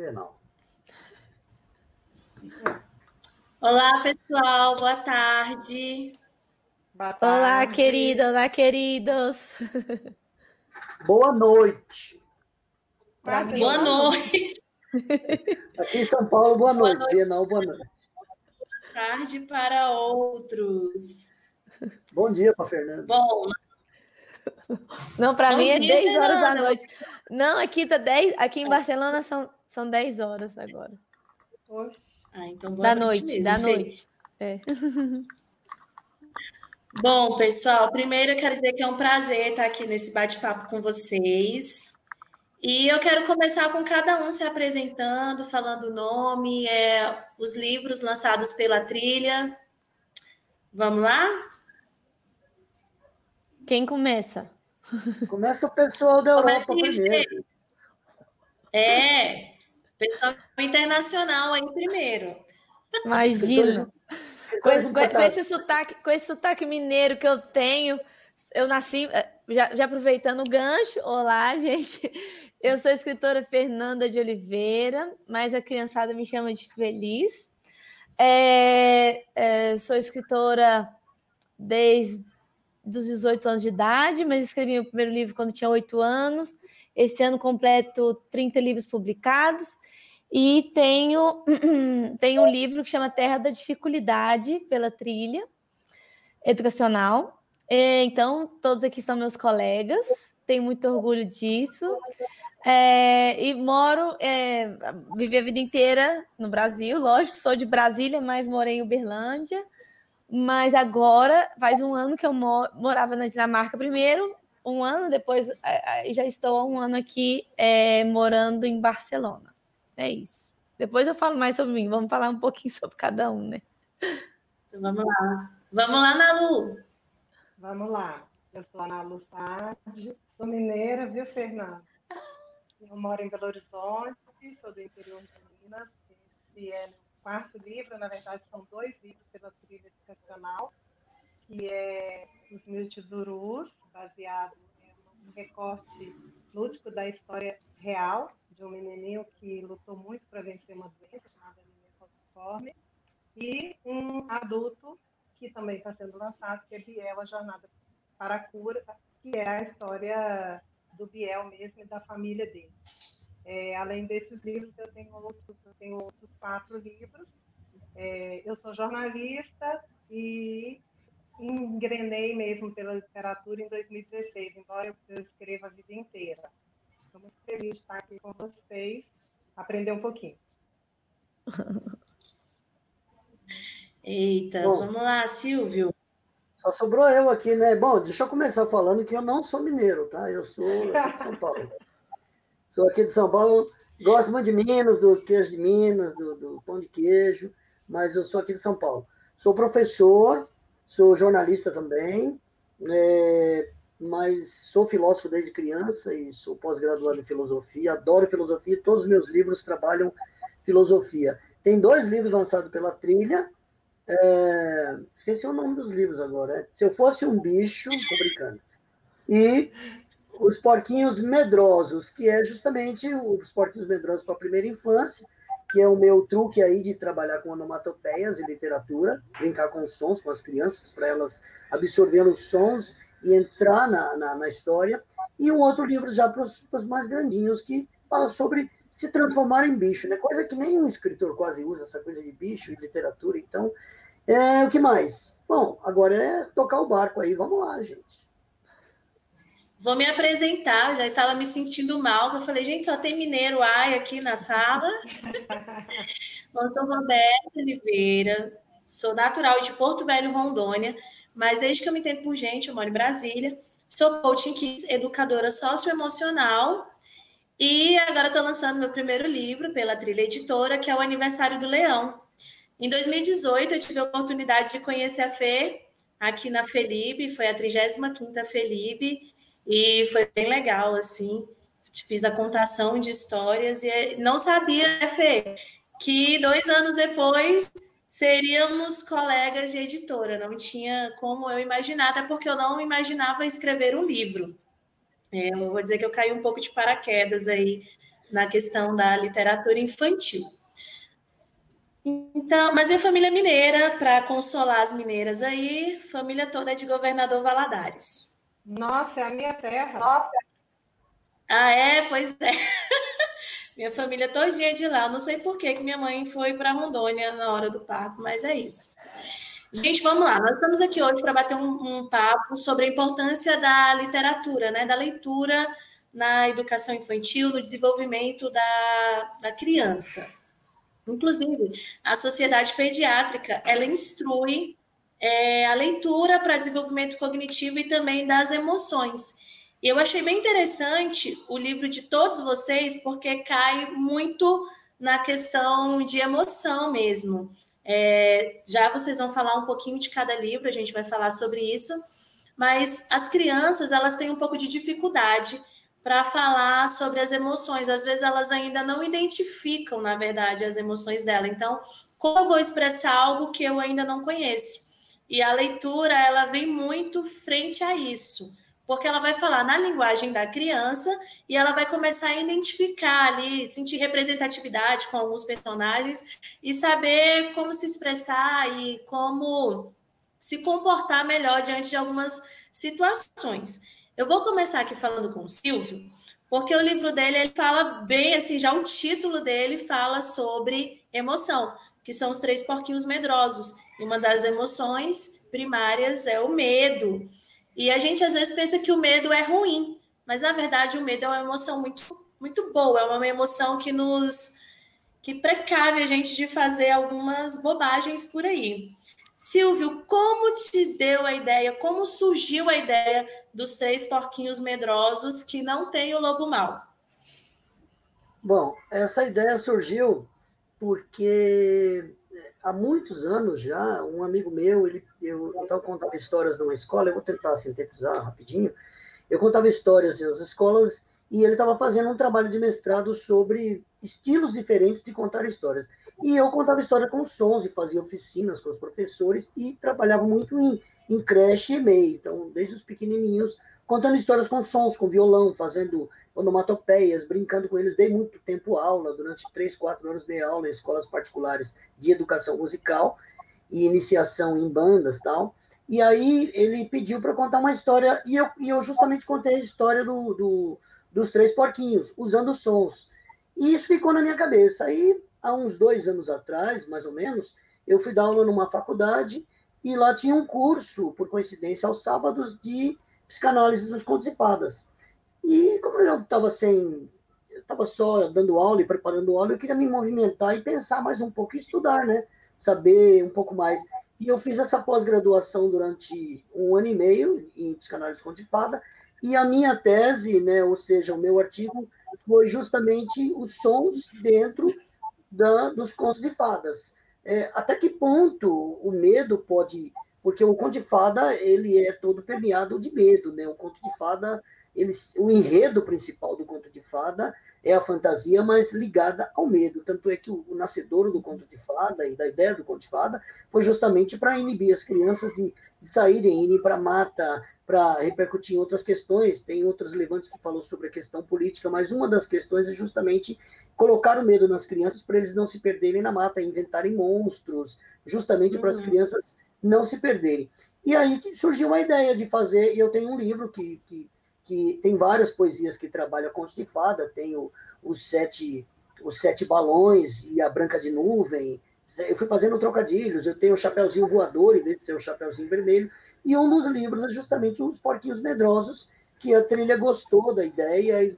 ver, não. Olá, pessoal. Boa tarde. Boa tarde. Olá, querida. Olá, queridos. Boa noite. Boa noite. Aqui em São Paulo, boa noite. Bienal, boa noite. Boa tarde para outros. Bom dia para Fernanda. Bom. Não, para mim é 10 horas Fernanda. da noite. Não, aqui tá 10, aqui em Barcelona são 10 horas agora. Então boa noite mesmo, da noite. É. Bom, pessoal, primeiro eu quero dizer que é um prazer estar aqui nesse bate-papo com vocês. E eu quero começar com cada um se apresentando, falando o nome, os livros lançados pela Trilha. Vamos lá? Quem começa? Começa o pessoal da Europa primeiro. Pessoal internacional aí primeiro. Imagina. Com esse sotaque mineiro que eu tenho, eu nasci, já aproveitando o gancho, olá, gente. Eu sou a escritora Fernanda de Oliveira, mas a criançada me chama de Feliz. Sou escritora desde os 18 anos de idade, mas escrevi meu primeiro livro quando tinha 8 anos. Esse ano completo 30 livros publicados. E tenho um livro que chama Terra da Dificuldade, pela Trilha Educacional. Então, todos aqui são meus colegas, tenho muito orgulho disso. E vivi a vida inteira no Brasil, lógico, sou de Brasília, mas morei em Uberlândia. Mas agora, faz um ano que eu morava na Dinamarca primeiro, um ano, depois já estou há um ano aqui morando em Barcelona. É isso. Depois eu falo mais sobre mim, vamos falar um pouquinho sobre cada um, né? Então, vamos lá. Vamos lá, Nalu. Vamos lá. Eu sou a Nalu Sardi, sou mineira, viu, Fernanda? Eu moro em Belo Horizonte, sou do interior de Minas. Esse é o quarto livro, na verdade são 2 livros pela Trilha Educacional, que é Os Mil Tesourus, baseado em um recorte lúdico da história real de um menininho que lutou muito para vencer uma doença chamada anemia falciforme, e um adulto que também está sendo lançado, que é Biel, a Jornada para a Cura, que é a história do Biel mesmo e da família dele. Além desses livros, eu tenho outros 4 livros. Eu sou jornalista e engrenei mesmo pela literatura em 2016, embora eu escreva a vida inteira. Estou muito feliz de estar aqui com vocês, aprender um pouquinho. Eita, bom, vamos lá, Silvio. Só sobrou eu aqui, né? Bom, deixa eu começar falando que eu não sou mineiro, tá? Eu sou aqui de São Paulo. Sou aqui de São Paulo, gosto muito de Minas, do queijo de Minas, do pão de queijo, mas eu sou aqui de São Paulo. Sou professor, sou jornalista também, mas sou filósofo desde criança e sou pós-graduado em filosofia, adoro filosofia, todos os meus livros trabalham filosofia. Tem 2 livros lançados pela Trilha, esqueci o nome dos livros agora, Se Eu Fosse um Bicho, tô brincando, e Os Porquinhos Medrosos, que é justamente os Porquinhos Medrosos para a primeira infância, que é o meu truque aí de trabalhar com onomatopeias e literatura, brincar com os sons com as crianças, para elas absorverem os sons e entrar na história. E um outro livro já para os mais grandinhos, que fala sobre se transformar em bicho, né? Coisa que nenhum escritor quase usa, essa coisa de bicho e literatura. Então, o que mais? Bom, agora é tocar o barco aí, vamos lá, gente. Vou me apresentar, já estava me sentindo mal, eu falei, gente, só tem mineiro aqui na sala. Eu sou Roberta Oliveira, sou natural de Porto Velho, Rondônia, mas desde que eu me entendo por gente, eu moro em Brasília, sou coaching kids, educadora socioemocional, e agora estou lançando meu primeiro livro pela Trilha Editora, que é o Aniversário do Leão. Em 2018, eu tive a oportunidade de conhecer a Fê aqui na Felibe, foi a 35ª Felibe, e foi bem legal, assim, fiz a contação de histórias e não sabia, né, Fê, que 2 anos depois seríamos colegas de editora, não tinha como eu imaginar, até porque eu não imaginava escrever um livro. Eu vou dizer que eu caí um pouco de paraquedas aí na questão da literatura infantil. Então, mas minha família é mineira, para consolar as mineiras aí, família toda é de Governador Valadares. Nossa, é a minha terra. Nossa. Ah, é? Pois é. Minha família todinha de lá. Eu não sei por que minha mãe foi para Rondônia na hora do parto, mas é isso. Gente, vamos lá. Nós estamos aqui hoje para bater um papo sobre a importância da literatura, né? Da leitura na educação infantil, no desenvolvimento da criança. Inclusive, a Sociedade Pediátrica, ela instrui a leitura para desenvolvimento cognitivo e também das emoções. E eu achei bem interessante o livro de todos vocês, porque cai muito na questão de emoção mesmo. Já vocês vão falar um pouquinho de cada livro, a gente vai falar sobre isso, mas as crianças, elas têm um pouco de dificuldade para falar sobre as emoções. Às vezes elas ainda não identificam, na verdade, as emoções dela. Então, como eu vou expressar algo que eu ainda não conheço? E a leitura, ela vem muito frente a isso, porque ela vai falar na linguagem da criança e ela vai começar a identificar ali, sentir representatividade com alguns personagens e saber como se expressar e como se comportar melhor diante de algumas situações. Eu vou começar aqui falando com o Silvio, porque o livro dele, ele fala bem, assim, já o título dele fala sobre emoção, que são os 3 porquinhos medrosos. E uma das emoções primárias é o medo. E a gente, às vezes, pensa que o medo é ruim, mas, na verdade, o medo é uma emoção muito, muito boa, é uma emoção que precave a gente de fazer algumas bobagens por aí. Silvio, como te deu a ideia, como surgiu a ideia dos 3 porquinhos medrosos que não tem o lobo mau? Bom, essa ideia surgiu porque há muitos anos já, um amigo meu, eu contava histórias numa escola, eu vou tentar sintetizar rapidinho, eu contava histórias nas escolas e ele estava fazendo um trabalho de mestrado sobre estilos diferentes de contar histórias. E eu contava história com sons e fazia oficinas com os professores e trabalhava muito em creche e MEI. Então, desde os pequenininhos, contando histórias com sons, com violão, fazendo onomatopeias, brincando com eles. Dei muito tempo aula, durante 3, 4 anos dei aula em escolas particulares de educação musical e iniciação em bandas e tal. E aí ele pediu para contar uma história e eu justamente contei a história dos 3 porquinhos, usando sons. E isso ficou na minha cabeça. Aí, há uns 2 anos atrás, mais ou menos, eu fui dar aula numa faculdade e lá tinha um curso, por coincidência, aos sábados, de psicanálise dos contos e fadas. E como eu estava só dando aula e preparando aula, eu queria me movimentar e pensar mais um pouco, estudar, né? Saber um pouco mais. E eu fiz essa pós-graduação durante 1 ano e meio em psicanálise dos contos e fadas, e a minha tese, né, ou seja, o meu artigo, foi justamente os sons dentro dos contos de fadas. Até que ponto o medo pode... Porque o conto de fada, ele é todo permeado de medo, né? O conto de fada, o enredo principal do conto de fada é a fantasia, mas ligada ao medo. Tanto é que o nascedouro do conto de fada e da ideia do conto de fada foi justamente para inibir as crianças de saírem, irem para a mata, para repercutir em outras questões. Tem outras relevantes que falou sobre a questão política, mas uma das questões é justamente colocar o medo nas crianças para eles não se perderem na mata, inventarem monstros, justamente para as crianças não se perderem. E aí surgiu a ideia de fazer, e eu tenho um livro que tem várias poesias que trabalham contos de fada, tem os sete balões e a Branca de Nuvem. Eu fui fazendo trocadilhos, eu tenho o Chapeuzinho Voador, em vez de ser o Chapeuzinho Vermelho, e um dos livros é justamente os Porquinhos Medrosos, que a trilha gostou da ideia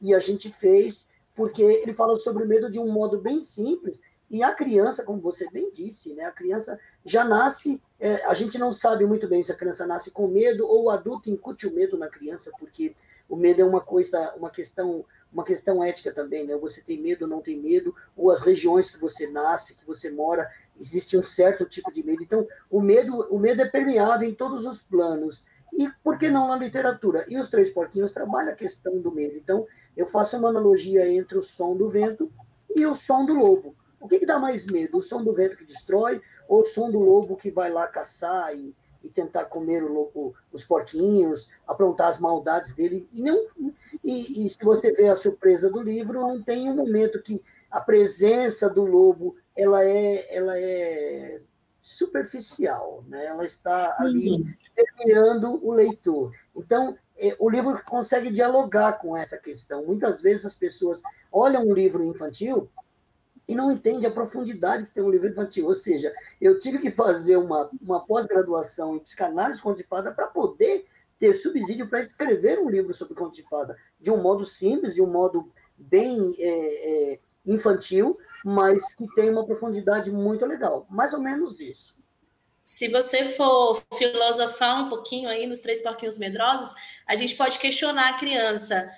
e a gente fez, porque ele fala sobre o medo de um modo bem simples, e a criança, como você bem disse, né, a criança já nasce, a gente não sabe muito bem se a criança nasce com medo ou o adulto incute o medo na criança, porque o medo é uma questão ética também, né? Você tem medo ou não tem medo, ou as regiões que você nasce, que você mora, existe um certo tipo de medo. Então, o medo é permeável em todos os planos. E por que não na literatura? E os 3 porquinhos trabalham a questão do medo. Então, eu faço uma analogia entre o som do vento e o som do lobo. O que dá mais medo? O som do vento que destrói ou o som do lobo que vai lá caçar e tentar comer os porquinhos, aprontar as maldades dele? E se você vê a surpresa do livro, não tem um momento que a presença do lobo ela é superficial, né? Ela está ali permeando o leitor. Então, o livro consegue dialogar com essa questão. Muitas vezes as pessoas olham um livro infantil e não entendem a profundidade que tem um livro infantil. Ou seja, eu tive que fazer uma pós-graduação em psicanálise conto de fada para poder ter subsídio para escrever um livro sobre conto de fada de um modo simples, de um modo bem infantil, mas que tem uma profundidade muito legal. Mais ou menos isso. Se você for filosofar um pouquinho aí nos Três Porquinhos Medrosos, a gente pode questionar a criança.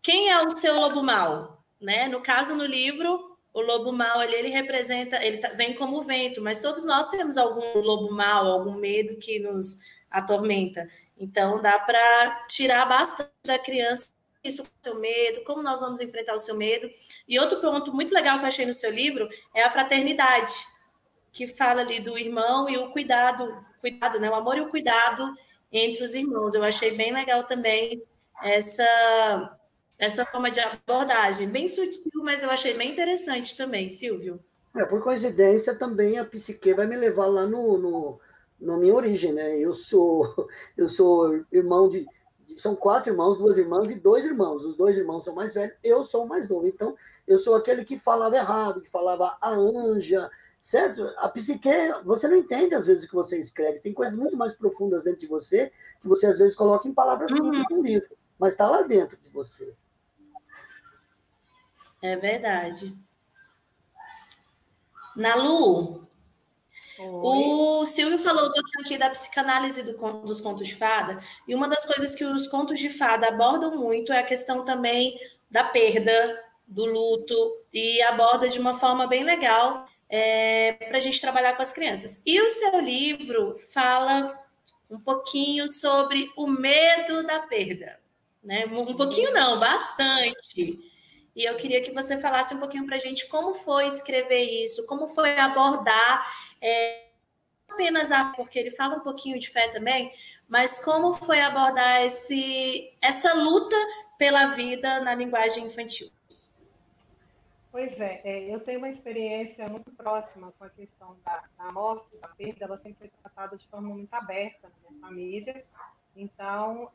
Quem é o seu lobo mau? Né? No caso, no livro, o lobo mau ali, ele representa, ele vem como vento, mas todos nós temos algum lobo mau, algum medo que nos atormenta. Então, dá para tirar bastante da criança isso, o seu medo, como nós vamos enfrentar o seu medo. E outro ponto muito legal que eu achei no seu livro é a fraternidade, que fala ali do irmão e o cuidado, né? O amor e o cuidado entre os irmãos. Eu achei bem legal também essa forma de abordagem, bem sutil, mas eu achei bem interessante também, Silvio. Por coincidência, também a psique vai me levar lá na minha origem, né? Eu sou irmão são 4 irmãos, 2 irmãs e 2 irmãos. Os 2 irmãos são mais velhos, eu sou o mais novo. Então, eu sou aquele que falava errado, que falava a anja, certo? A psique, você não entende às vezes o que você escreve. Tem coisas muito mais profundas dentro de você, que você às vezes coloca em palavras simples no livro, mas está lá dentro de você. É verdade. Nalu, o Silvio falou um pouquinho aqui da psicanálise dos contos de fada, e uma das coisas que os contos de fada abordam muito é a questão também da perda, do luto, e aborda de uma forma bem legal para a gente trabalhar com as crianças. E o seu livro fala um pouquinho sobre o medo da perda, né? Um pouquinho não, bastante. E eu queria que você falasse um pouquinho para a gente como foi escrever isso, como foi abordar, não apenas porque ele fala um pouquinho de fé também, mas como foi abordar essa luta pela vida na linguagem infantil. Pois eu tenho uma experiência muito próxima com a questão da morte, da perda. Ela sempre foi tratada de forma muito aberta na minha família. Então,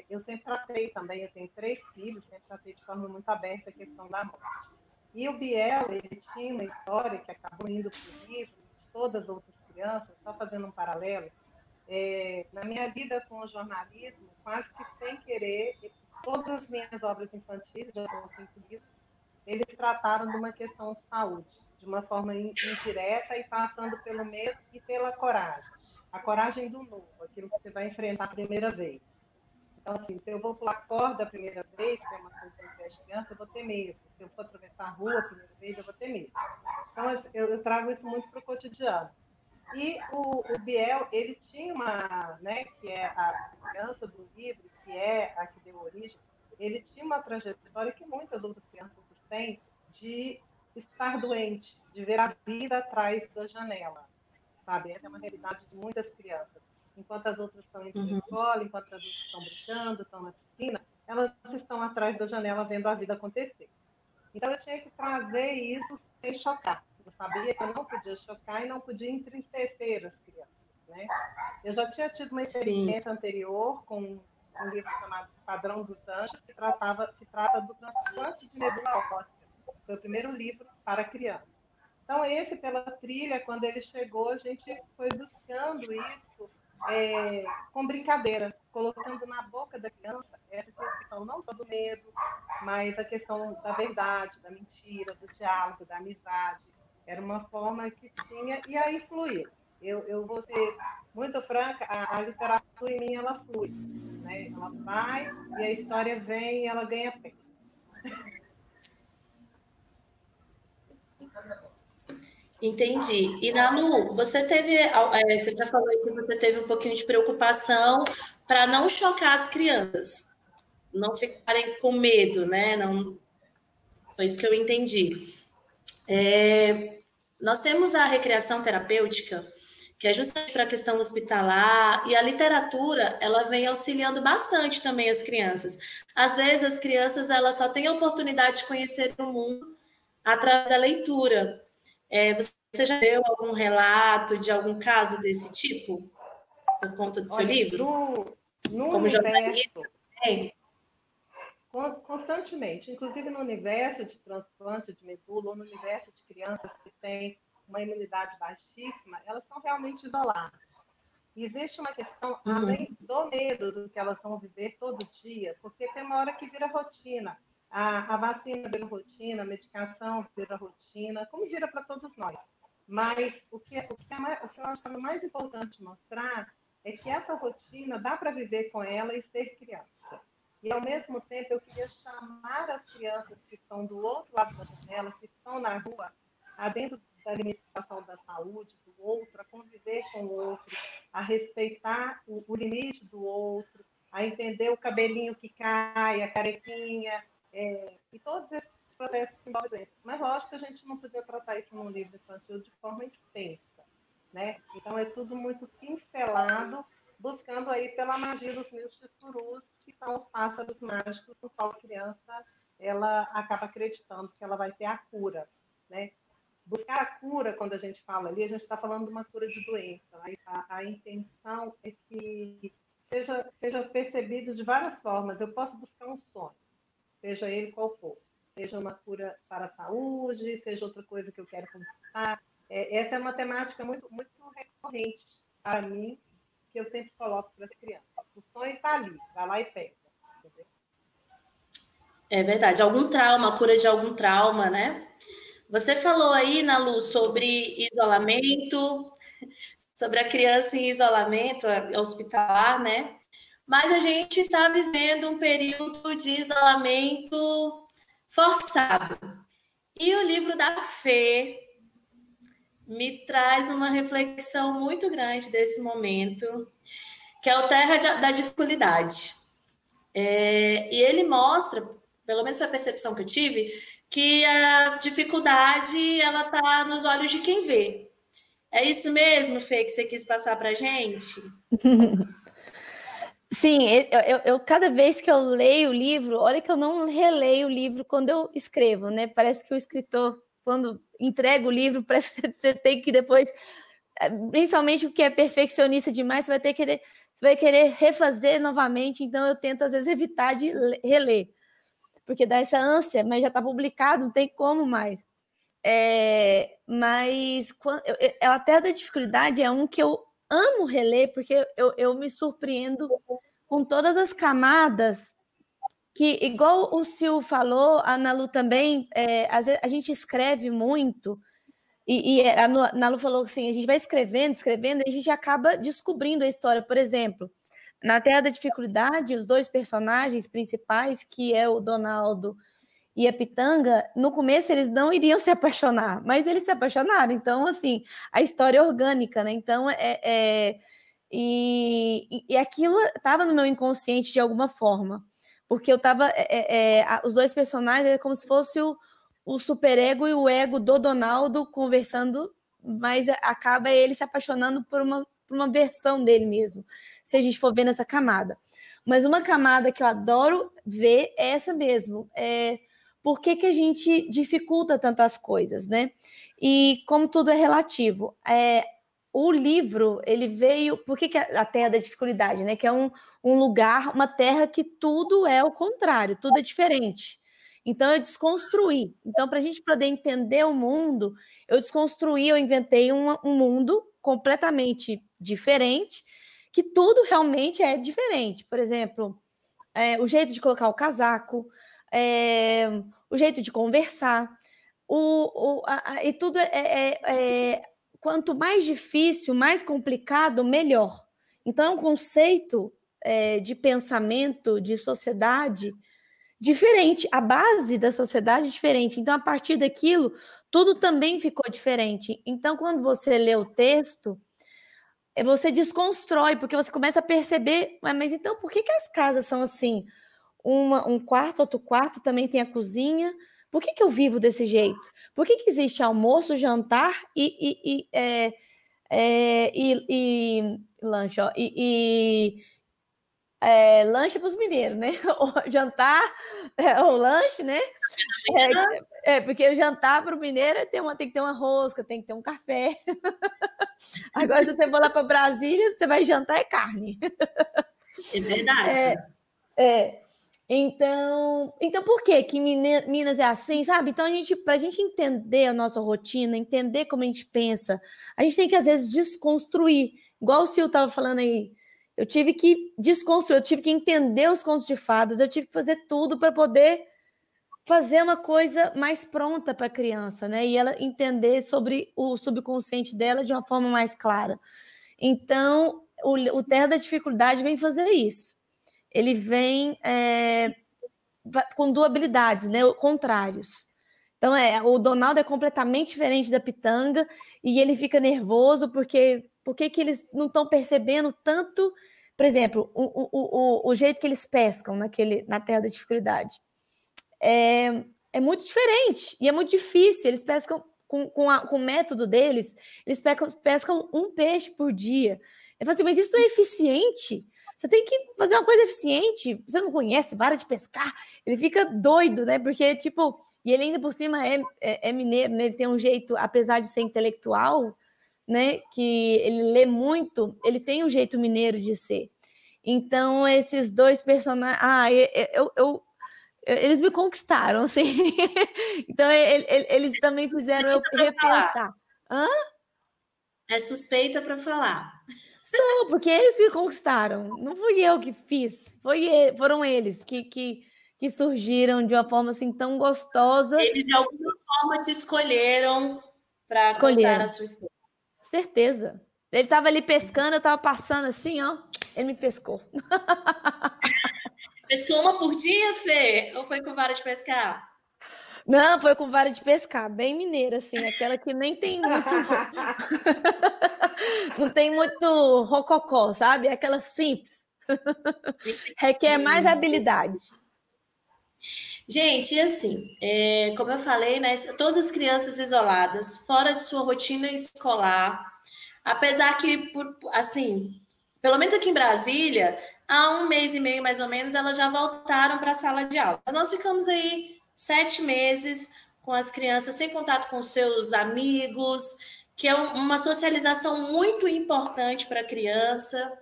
eu sempre tratei também, eu tenho 3 filhos, sempre tratei de forma muito aberta a questão da morte. E o Biel, ele tinha uma história que acabou indo para o livro, de todas as outras crianças, só fazendo um paralelo. Na minha vida com o jornalismo, quase que sem querer, todas as minhas obras infantis, já são 5 livros, eles trataram de uma questão de saúde, de uma forma indireta e passando pelo medo e pela coragem. A coragem do novo, aquilo que você vai enfrentar a primeira vez. Então, assim, se eu vou pular corda a primeira vez, que é uma coisa que eu criança, eu vou ter medo. Se eu for atravessar a rua a primeira vez, eu vou ter medo. Então, eu trago isso muito para o cotidiano. E o Biel, ele tinha uma, né, que é a criança do livro, que é a que deu origem, ele tinha uma trajetória que muitas outras crianças têm de estar doente, de ver a vida atrás da janela. Sabe? Essa é uma realidade de muitas crianças. Enquanto as outras estão indo na escola, enquanto as outras estão brincando, estão na piscina, elas estão atrás da janela vendo a vida acontecer. Então, eu tinha que trazer isso sem chocar. Eu sabia que eu não podia chocar e não podia entristecer as crianças. Né? Eu já tinha tido uma experiência anterior com um livro chamado Padrão dos Anjos, que trata do transplante de medula óssea. Foi o primeiro livro para criança. Então, esse, pela trilha, quando ele chegou, a gente foi buscando isso com brincadeira, colocando na boca da criança essa questão não só do medo, mas a questão da verdade, da mentira, do diálogo, da amizade. Era uma forma que tinha, e aí fluiu. Eu vou ser muito franca, a literatura em mim, ela flui. Né? Ela vai, e a história vem e ela ganha pé. Entendi. E, Nalu, você já falou que você teve um pouquinho de preocupação para não chocar as crianças, não ficarem com medo, né? Não, foi isso que eu entendi. Nós temos a recreação terapêutica, que é justamente para a questão hospitalar, e a literatura, ela vem auxiliando bastante também as crianças. Às vezes, as crianças, elas só têm a oportunidade de conhecer o mundo através da leitura. Você já leu algum relato de algum caso desse tipo, por conta do seu livro? No como jornalista também? Constantemente, inclusive no universo de transplante de medula, ou no universo de crianças que têm uma imunidade baixíssima, elas são realmente isoladas. E existe uma questão, além do medo do que elas vão viver todo dia, porque tem uma hora que vira rotina. A vacina vira rotina, a medicação vira rotina, como vira para todos nós. Mas o que eu acho que é mais importante mostrar é que essa rotina dá para viver com ela e ser criança. E, ao mesmo tempo, eu queria chamar as crianças que estão do outro lado da janela, que estão na rua, dentro da limitação da saúde do outro, a conviver com o outro, a respeitar o limite do outro, a entender o cabelinho que cai, a carequinha, e todos esses processos que envolvem doença. Mas, lógico que a gente não podia tratar isso num livro infantil de forma extensa, né? Então, é tudo muito pincelado, buscando aí pela magia dos meus tissurus, que são os pássaros mágicos, no qual a criança ela acaba acreditando que ela vai ter a cura, né? Buscar a cura, quando a gente fala ali, a gente está falando de uma cura de doença. A intenção é que seja percebido de várias formas. Eu posso buscar um sonho, seja ele qual for. Seja uma cura para a saúde, seja outra coisa que eu quero conquistar. Essa é uma temática muito, muito recorrente para mim, que eu sempre coloco para as crianças. O sonho está ali, vai lá e pega. Entendeu? É verdade. Algum trauma, a cura de algum trauma, né? Você falou aí, Nalu, sobre isolamento, sobre a criança em isolamento hospitalar, né? Mas a gente está vivendo um período de isolamento forçado. E o livro da Fê me traz uma reflexão muito grande desse momento, que é o Terra da Dificuldade. E ele mostra, pelo menos foi a percepção que eu tive, que a dificuldade, ela está nos olhos de quem vê. É isso mesmo, Fê, que você quis passar para a gente? Sim, eu cada vez que eu leio o livro, olha que eu não releio o livro quando eu escrevo, né? Parece que o escritor, quando entrega o livro, parece que você tem que depois, principalmente o que é perfeccionista demais, você vai querer refazer novamente, então eu tento às vezes evitar de reler, porque dá essa ânsia, mas já está publicado, não tem como mais. Mas a Terra da Dificuldade é um que eu amo reler, porque eu me surpreendo com todas as camadas que, igual o Sil falou, a Nalu também, às vezes a gente escreve muito, e a Nalu falou assim, a gente vai escrevendo, e a gente acaba descobrindo a história. Por exemplo, na Terra da Dificuldade, os dois personagens principais, que é o Donaldo e a Pitanga, no começo eles não iriam se apaixonar, mas eles se apaixonaram. Então, assim, a história é orgânica, né? Então, e aquilo estava no meu inconsciente de alguma forma, porque eu estava... os dois personagens é como se fosse o superego e o ego do Donaldo conversando, mas acaba ele se apaixonando por uma versão dele mesmo, se a gente for ver nessa camada. Mas uma camada que eu adoro ver é essa mesmo, por que a gente dificulta tantas coisas, né? E como tudo é relativo. O livro, ele veio... Por que a Terra da Dificuldade, né? Que é um lugar, uma terra que tudo é o contrário, tudo é diferente. Então, eu desconstruí. Então, para a gente poder entender o mundo, eu desconstruí, eu inventei um mundo completamente diferente, que tudo realmente é diferente. Por exemplo, o jeito de colocar o casaco, o jeito de conversar, e tudo quanto mais difícil, mais complicado, melhor. Então, é um conceito de pensamento, de sociedade diferente, a base da sociedade é diferente. Então, a partir daquilo, tudo também ficou diferente. Então, quando você lê o texto, você desconstrói, porque você começa a perceber, mas então por que as casas são assim? Um quarto, outro quarto, também tem a cozinha. Por que eu vivo desse jeito? Por que existe almoço, jantar e e lanche, ó, lanche para os mineiros, né? O jantar, o lanche, né? Porque o jantar para o mineiro tem que ter uma rosca, tem que ter um café. Agora, se você for lá para Brasília, você vai jantar carne. É verdade. Então, por que Minas é assim, sabe? Então, para a gente entender a nossa rotina, entender como a gente pensa, a gente tem que, às vezes, desconstruir. Igual o Sil estava falando aí. Eu tive que desconstruir, eu tive que entender os contos de fadas, eu tive que fazer tudo para poder fazer uma coisa mais pronta para a criança, né? E ela entender sobre o subconsciente dela de uma forma mais clara. Então, o Terra da Dificuldade vem fazer isso. Ele vem com dualidades, né? Contrários. Então, o Donaldo é completamente diferente da Pitanga e ele fica nervoso porque que eles não estão percebendo tanto, por exemplo, o jeito que eles pescam na Terra da Dificuldade. É muito diferente e é muito difícil. Eles pescam com o método deles, eles pescam um peixe por dia. Eu falo assim, mas isso não é eficiente? Você tem que fazer uma coisa eficiente. Você não conhece vara de pescar? Ele fica doido, né? Porque, e ele ainda por cima é mineiro, né? Ele tem um jeito, apesar de ser intelectual, né? Que ele lê muito, ele tem um jeito mineiro de ser. Então, esses dois personagens... eles me conquistaram, assim. Então, eles também fizeram eu repensar. Hã? É suspeita para falar. Sou, porque eles me conquistaram. Não fui eu que fiz. Foram eles que surgiram de uma forma assim tão gostosa. Eles, de alguma forma, te escolheram para contar a sua história. Certeza. Ele estava ali pescando, eu estava passando assim, ó. Ele me pescou. Pescou uma por dia, Fê? Ou foi com vara de pescar? Não, foi com vara de pescar, bem mineira, assim, aquela que nem tem muito... Não tem muito rococó, sabe? Aquela simples. Requer mais habilidade. Gente, e assim, como eu falei, né, todas as crianças isoladas, fora de sua rotina escolar, apesar que, assim, pelo menos aqui em Brasília, há 1 mês e meio, mais ou menos, elas já voltaram para a sala de aula. Mas nós ficamos aí 7 meses com as crianças sem contato com seus amigos, que é uma socialização muito importante para a criança.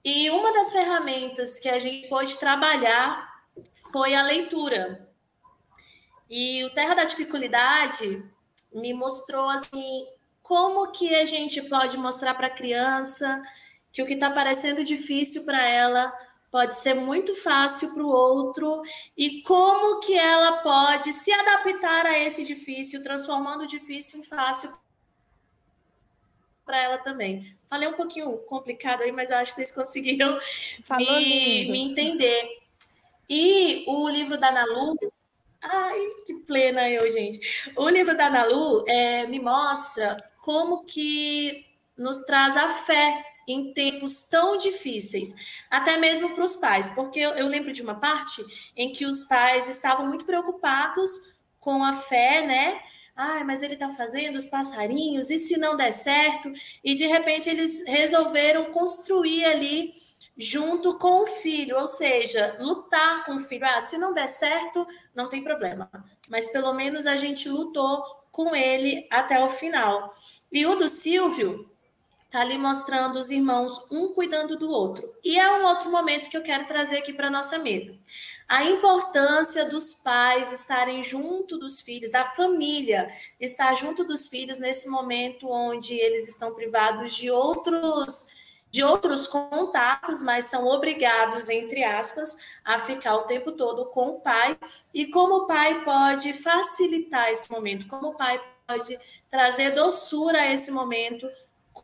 E uma das ferramentas que a gente pôde trabalhar foi a leitura. E o Terra da Dificuldade me mostrou assim como que a gente pode mostrar para a criança que o que está parecendo difícil para ela pode ser muito fácil para o outro e como que ela pode se adaptar a esse difícil, transformando o difícil em fácil para ela também. Falei um pouquinho complicado aí, mas eu acho que vocês conseguiram me entender. E o livro da Nalu, ai, que plena eu, gente. O livro da Nalu me mostra como que nos traz a fé em tempos tão difíceis, até mesmo para os pais, porque eu lembro de uma parte em que os pais estavam muito preocupados com a fé, né? Ai, mas ele está fazendo os passarinhos, e se não der certo? E de repente eles resolveram construir ali junto com o filho, ou seja, lutar com o filho. Ah, se não der certo, não tem problema, mas pelo menos a gente lutou com ele até o final. E o do Silvio tá ali mostrando os irmãos, um cuidando do outro. E é um outro momento que eu quero trazer aqui para nossa mesa. A importância dos pais estarem junto dos filhos, da família estar junto dos filhos nesse momento onde eles estão privados de outros contatos, mas são obrigados, entre aspas, a ficar o tempo todo com o pai. E como o pai pode facilitar esse momento, como o pai pode trazer doçura a esse momento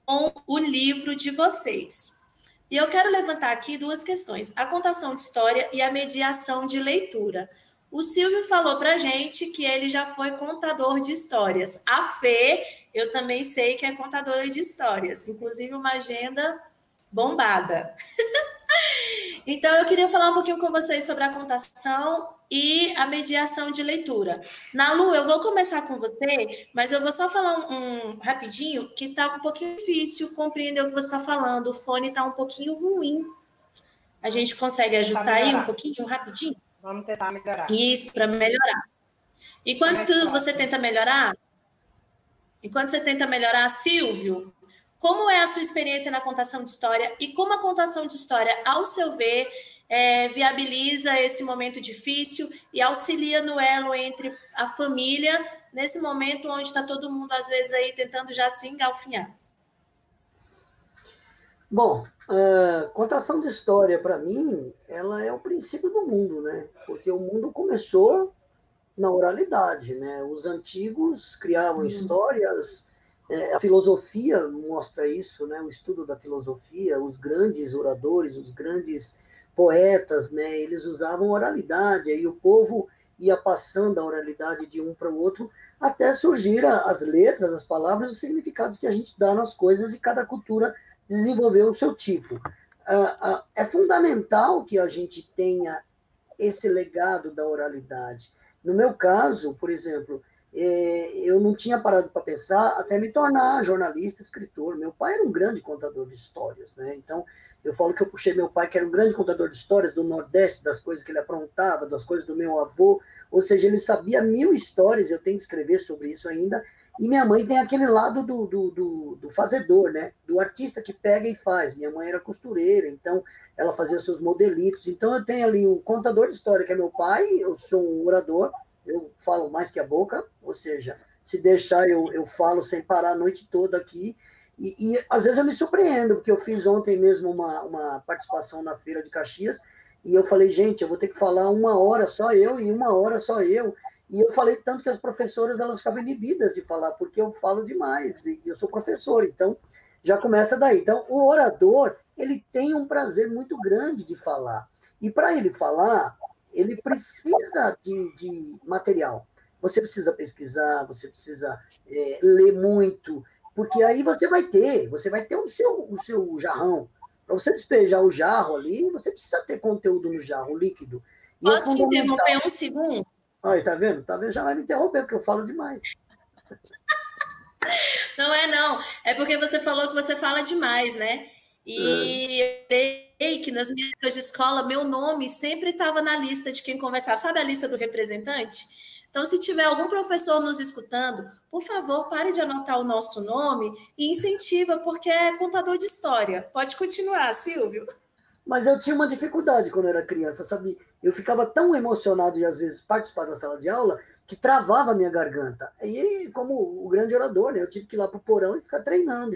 com o livro de vocês. E eu quero levantar aqui 2 questões, a contação de história e a mediação de leitura. O Silvio falou pra gente que ele já foi contador de histórias. A Fê, eu também sei que é contadora de histórias, inclusive uma agenda bombada. Então, eu queria falar um pouquinho com vocês sobre a contação e a mediação de leitura. Nalu, eu vou começar com você, mas eu vou só falar rapidinho, que está um pouquinho difícil compreender o que você está falando, o fone está um pouquinho ruim. A gente consegue ajustar aí um pouquinho, rapidinho? Vamos tentar melhorar. Isso, para melhorar. Enquanto você tenta melhorar, Silvio, como é a sua experiência na contação de história e como a contação de história, ao seu ver, viabiliza esse momento difícil e auxilia no elo entre a família, nesse momento onde está todo mundo, às vezes, aí tentando já se engalfinhar? Bom, contação de história, para mim, ela é o princípio do mundo, né? Porque o mundo começou na oralidade, né? Os antigos criavam histórias, a filosofia mostra isso, né? O estudo da filosofia, os grandes oradores, os grandes poetas, né? Eles usavam oralidade, aí o povo ia passando a oralidade de um para o outro, até surgir as letras, as palavras, os significados que a gente dá nas coisas, e cada cultura desenvolveu o seu tipo. É fundamental que a gente tenha esse legado da oralidade. No meu caso, por exemplo, eu não tinha parado para pensar até me tornar jornalista, escritor. Meu pai era um grande contador de histórias, né? Então, eu falo que eu puxei meu pai, que era um grande contador de histórias do Nordeste, das coisas que ele aprontava, das coisas do meu avô. Ou seja, ele sabia 1000 histórias, eu tenho que escrever sobre isso ainda. E minha mãe tem aquele lado do fazedor, né? Do artista que pega e faz. Minha mãe era costureira, então ela fazia seus modelitos. Então eu tenho ali o contador de história, que é meu pai, eu sou um orador, eu falo mais que a boca, ou seja, se deixar eu falo sem parar a noite toda aqui. E às vezes eu me surpreendo, porque eu fiz ontem mesmo uma participação na Feira de Caxias, e eu falei, gente, eu vou ter que falar 1 hora só eu, e 1 hora só eu. E eu falei tanto que as professoras, elas ficavam inibidas de falar, porque eu falo demais, e eu sou professor, então já começa daí. Então, o orador, ele tem um prazer muito grande de falar. E para ele falar, ele precisa de material. Você precisa pesquisar, você precisa ler muito, porque aí você vai ter o seu jarrão. Para você despejar o jarro ali, você precisa ter conteúdo no jarro, líquido. E posso te interromper um segundo? Olha, tá vendo? Tá vendo? Já vai me interromper, porque eu falo demais. Não. É porque você falou que você fala demais, né? E eu sei que nas minhas épocas de escola, meu nome sempre estava na lista de quem conversava. Sabe a lista do representante? Então, se tiver algum professor nos escutando, por favor, pare de anotar o nosso nome e incentiva, porque é contador de história. Pode continuar, Silvio. Mas eu tinha uma dificuldade quando eu era criança, sabe? Eu ficava tão emocionado de, às vezes, participar da sala de aula, que travava a minha garganta. E como o grande orador, né? Eu tive que ir lá pro porão e ficar treinando.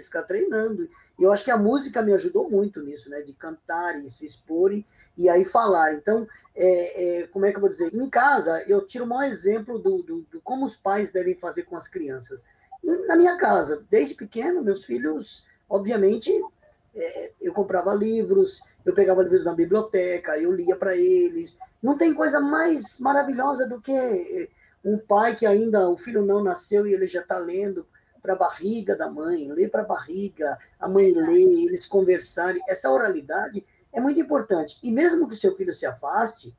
E eu acho que a música me ajudou muito nisso, né? De cantar e se expor e aí falar. Então, como é que eu vou dizer? Em casa, eu tiro o maior exemplo do como os pais devem fazer com as crianças. E na minha casa, desde pequeno, meus filhos, obviamente, eu comprava livros, eu pegava livros na biblioteca, eu lia para eles. Não tem coisa mais maravilhosa do que um pai que ainda, o filho não nasceu e ele já está lendo para a barriga da mãe, lê para a barriga, a mãe lê, eles conversarem. Essa oralidade é muito importante. E mesmo que o seu filho se afaste,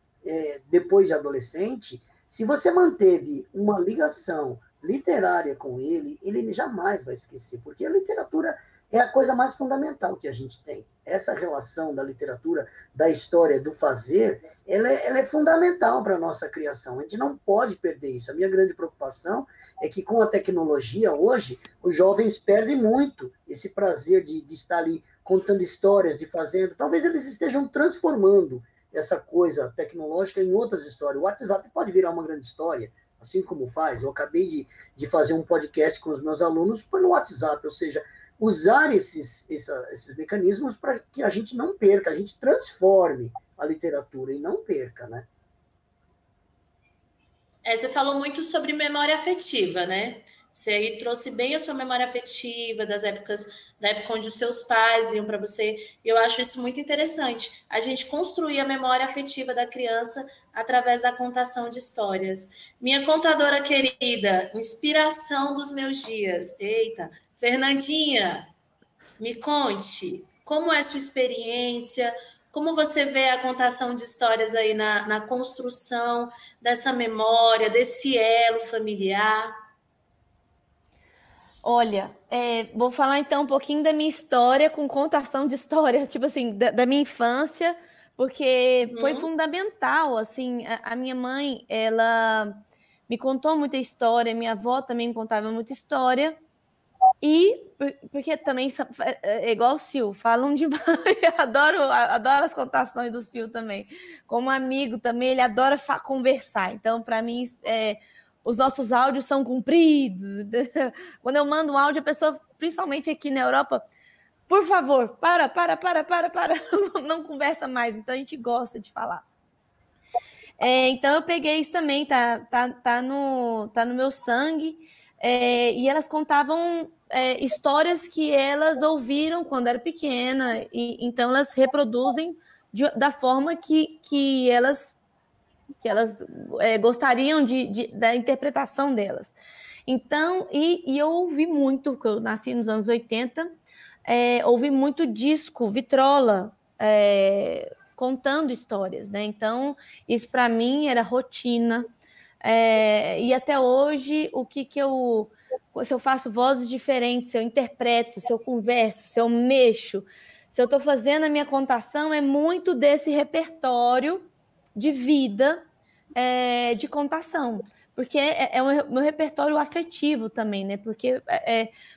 depois de adolescente, se você manteve uma ligação literária com ele, ele jamais vai esquecer, porque a literatura é a coisa mais fundamental que a gente tem. Essa relação da literatura, da história, do fazer, ela é fundamental para a nossa criação. A gente não pode perder isso. A minha grande preocupação é que com a tecnologia hoje, os jovens perdem muito esse prazer de estar ali contando histórias, de fazendo. Talvez eles estejam transformando essa coisa tecnológica em outras histórias. O WhatsApp pode virar uma grande história, assim como faz. Eu acabei de fazer um podcast com os meus alunos no WhatsApp, ou seja, usar esses mecanismos para que a gente não perca, a gente transforme a literatura e não perca, né? Você falou muito sobre memória afetiva, né? Você aí trouxe bem a sua memória afetiva da época onde os seus pais iam para você. E eu acho isso muito interessante. A gente construir a memória afetiva da criança através da contação de histórias. Minha contadora querida, inspiração dos meus dias. Eita, Fernandinha, me conte, como é a sua experiência Como você vê a contação de histórias aí na construção dessa memória, desse elo familiar? Olha, vou falar então um pouquinho da minha história com contação de histórias, tipo assim, da minha infância, porque foi fundamental, assim, a minha mãe, ela me contou muita história, minha avó também me contava muita história, e porque também é igual o Sil, falam demais, adoro as contações do Sil também. Como amigo também, ele adora conversar, então para mim os nossos áudios são compridos. Quando eu mando um áudio, a pessoa, principalmente aqui na Europa, por favor, para, não conversa mais. Então a gente gosta de falar. Então eu peguei isso também, tá no meu sangue. E elas contavam histórias que elas ouviram quando era pequena, e então elas reproduzem da forma que elas gostariam da interpretação delas. Então, e eu ouvi muito, porque eu nasci nos anos 80, ouvi muito disco, vitrola, contando histórias, né? Então, isso para mim era rotina. E até hoje, se eu faço vozes diferentes, se eu interpreto, se eu converso, se eu mexo, se eu estou fazendo a minha contação, é muito desse repertório de vida, de contação, porque é o meu repertório afetivo também, né? Porque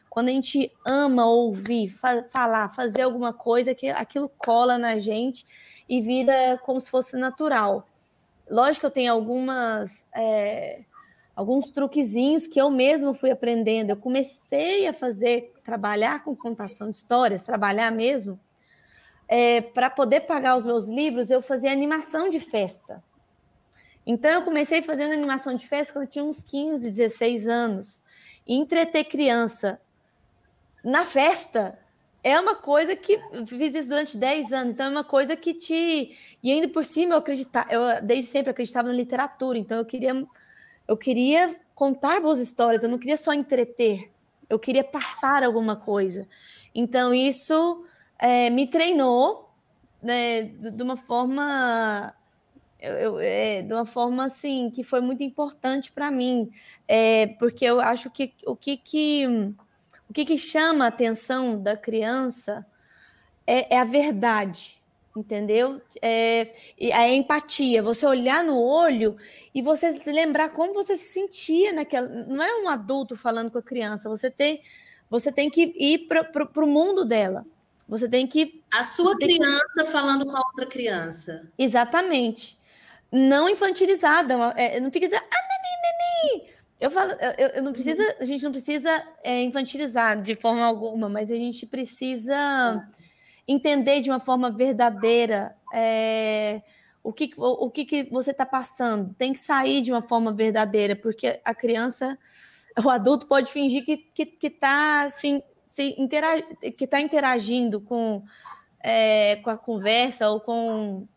quando a gente ama ouvir, falar, fazer alguma coisa, aquilo cola na gente e vira como se fosse natural. Lógico que eu tenho alguns truquezinhos que eu mesmo fui aprendendo. Eu comecei a trabalhar com contação de histórias, trabalhar mesmo. Para poder pagar os meus livros, eu fazia animação de festa. Então, eu comecei fazendo animação de festa quando eu tinha uns 15, 16 anos. E entreter criança na festa é uma coisa que... Eu fiz isso durante 10 anos, então é uma coisa que te... E ainda por cima, eu desde sempre acreditava na literatura, então eu queria contar boas histórias, eu não queria só entreter, eu queria passar alguma coisa. Então, isso me treinou, né, de uma forma... de uma forma assim que foi muito importante para mim, porque eu acho que o que chama a atenção da criança é a verdade, entendeu? E a empatia, você olhar no olho e você se lembrar como você se sentia naquela. Não é um adulto falando com a criança, você tem que ir para o mundo dela. Você tem que... A sua criança falando com a outra criança. Exatamente. Não infantilizada, não fica dizendo, neném. Eu falo, eu não precisa, a gente não precisa infantilizar de forma alguma, mas a gente precisa entender de uma forma verdadeira o que você está passando. Tem que sair de uma forma verdadeira, porque a criança, o adulto pode fingir que está assim, que está interagindo com a conversa ou com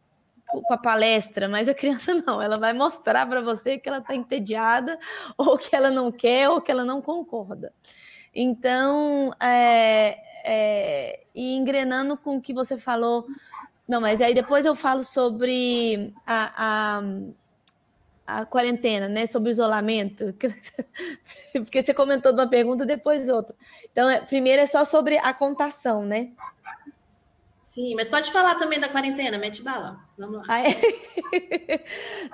a palestra, mas a criança não, ela vai mostrar para você que ela está entediada, ou que ela não quer, ou que ela não concorda. Então, e engrenando com o que você falou, não, mas aí depois eu falo sobre a quarentena, né, sobre o isolamento, porque você comentou de uma pergunta, depois outra. Então, primeiro é só sobre a contação, né? Sim, mas pode falar também da quarentena, mete bala. Vamos lá.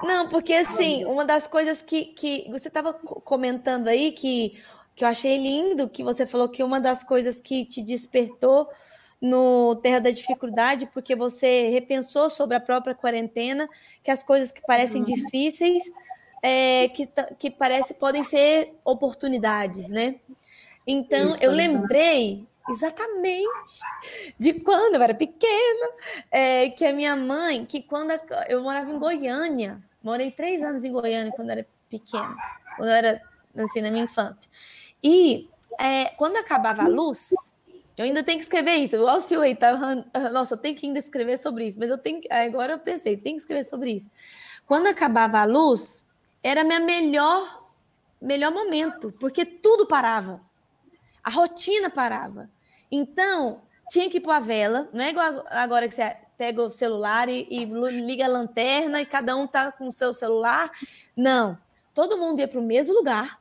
Não, porque assim, uma das coisas que você estava comentando aí, que eu achei lindo, que você falou que uma das coisas que te despertou no Terra da Dificuldade, porque você repensou sobre a própria quarentena, que as coisas que parecem difíceis, que podem ser oportunidades, né? Então, eu lembrei exatamente de quando eu era pequena, que a minha mãe, que quando eu morava em Goiânia, morei 3 anos em Goiânia quando eu era pequena, quando eu era assim, na minha infância. E quando acabava a luz, eu ainda tenho que escrever isso, igual o Sil aí, tá? Nossa, eu tenho que ainda escrever sobre isso, mas agora eu pensei, tenho que escrever sobre isso. Quando acabava a luz, era meu melhor momento, porque tudo parava. A rotina parava. Então, tinha que pôr a vela, não é igual agora que você pega o celular e liga a lanterna e cada um está com o seu celular. Não, todo mundo ia para o mesmo lugar,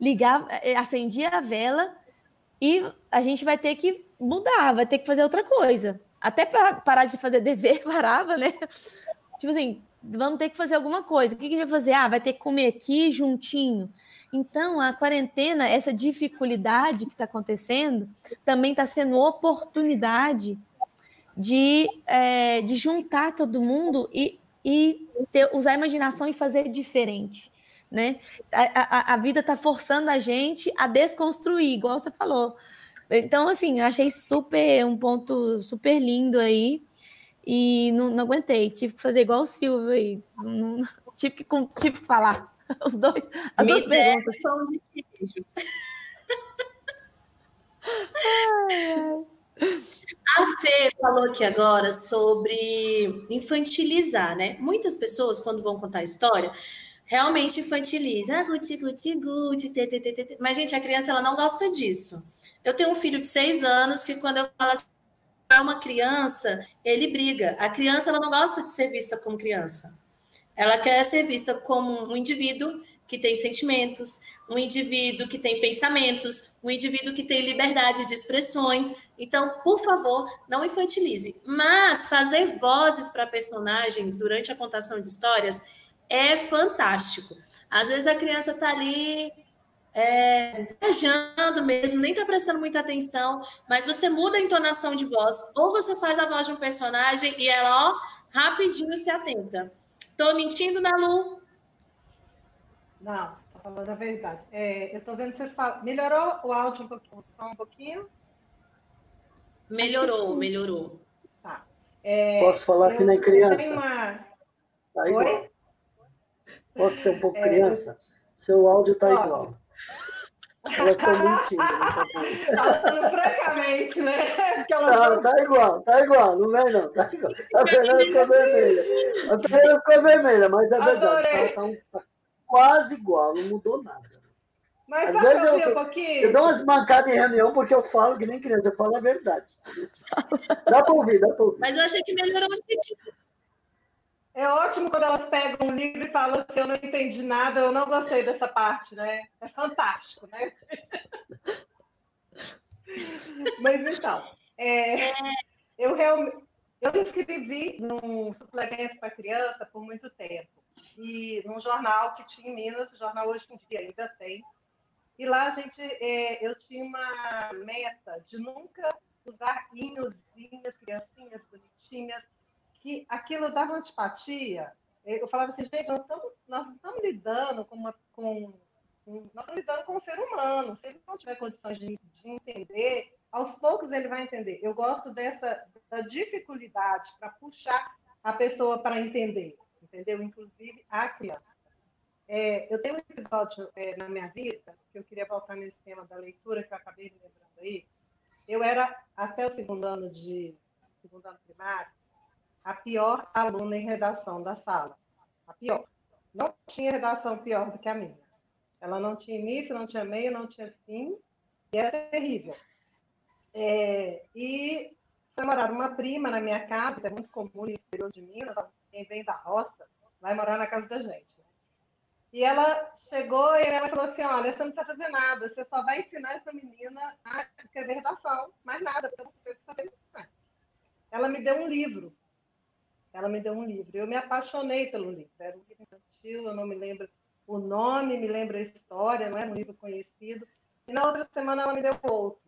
ligava, acendia a vela e a gente vai ter que mudar, vai ter que fazer outra coisa. Até parar de fazer dever, parava, né? Tipo assim, vamos ter que fazer alguma coisa. O que a gente vai fazer? Vai ter que comer aqui juntinho. Então, a quarentena, essa dificuldade que está acontecendo, também está sendo oportunidade de juntar todo mundo e usar a imaginação e fazer diferente, né? A vida está forçando a gente a desconstruir, igual você falou. Então, assim, achei um ponto super lindo aí e não aguentei. Tive que fazer igual o Silvio aí. Tive que falar as duas perguntas. Pão de queijo. A Fê falou aqui agora sobre infantilizar, né? Muitas pessoas, quando vão contar história, realmente infantilizam. Guti, guti, guti, tê. Mas, gente, a criança ela não gosta disso. Eu tenho um filho de 6 anos que, quando eu falo assim, é uma criança, ele briga. A criança ela não gosta de ser vista como criança. Ela quer ser vista como um indivíduo que tem sentimentos, um indivíduo que tem pensamentos, um indivíduo que tem liberdade de expressões. Então, por favor, não infantilize. Mas fazer vozes para personagens durante a contação de histórias é fantástico. Às vezes a criança está ali viajando mesmo, nem está prestando muita atenção, mas você muda a entonação de voz, ou você faz a voz de um personagem e ela, rapidinho se atenta. Tô mentindo, Nalu? Não, tá falando a verdade. Eu tô vendo que vocês falam. Melhorou o áudio um pouquinho? Só um pouquinho? Melhorou. Tá. Posso falar que nem criança? Tá igual. Oi? Posso ser um pouco criança? Seu áudio tá igual. Elas estão mentindo. Tá falando francamente, né? Porque Tá igual, não vem não, tá igual. A Fernanda ficou vermelha, mas é verdade, tá quase igual, não mudou nada. Mas às vezes eu dou umas mancadas em reunião porque eu falo que nem criança, eu falo a verdade. Dá pra ouvir. Mas eu achei que melhorou o sentido. É ótimo quando elas pegam um livro e falam assim, eu não entendi nada, eu não gostei dessa parte, né? É fantástico, né? Mas então, eu escrevi num suplemento para criança por muito tempo. E num jornal que tinha em Minas, o jornal hoje em dia ainda tem. E lá eu tinha uma meta de nunca usar inhozinhas, criancinhas bonitinhas, que aquilo dava antipatia. Eu falava assim, gente, nós não estamos lidando nós estamos lidando com um ser humano. Se ele não tiver condições de entender, aos poucos ele vai entender. Eu gosto da dificuldade para puxar a pessoa para entender, entendeu? Inclusive a criança. Eu tenho um episódio na minha vida, que eu queria voltar nesse tema da leitura, que eu acabei me lembrando aí. Eu era, até o segundo ano primário, a pior aluna em redação da sala. A pior. Não tinha redação pior do que a minha. Ela não tinha início, não tinha meio, não tinha fim, e era terrível. E foi morar uma prima na minha casa, que é muito comum no interior de Minas, quem vem da roça vai morar na casa da gente. E ela chegou e ela falou assim, olha, você não precisa fazer nada, você só vai ensinar essa menina a escrever redação, mais nada, porque eu não sei fazer mais. Ela me deu um livro. Eu me apaixonei pelo livro. Era um livro infantil, eu não me lembro o nome, me lembro a história, não é um livro conhecido. E na outra semana ela me deu outro.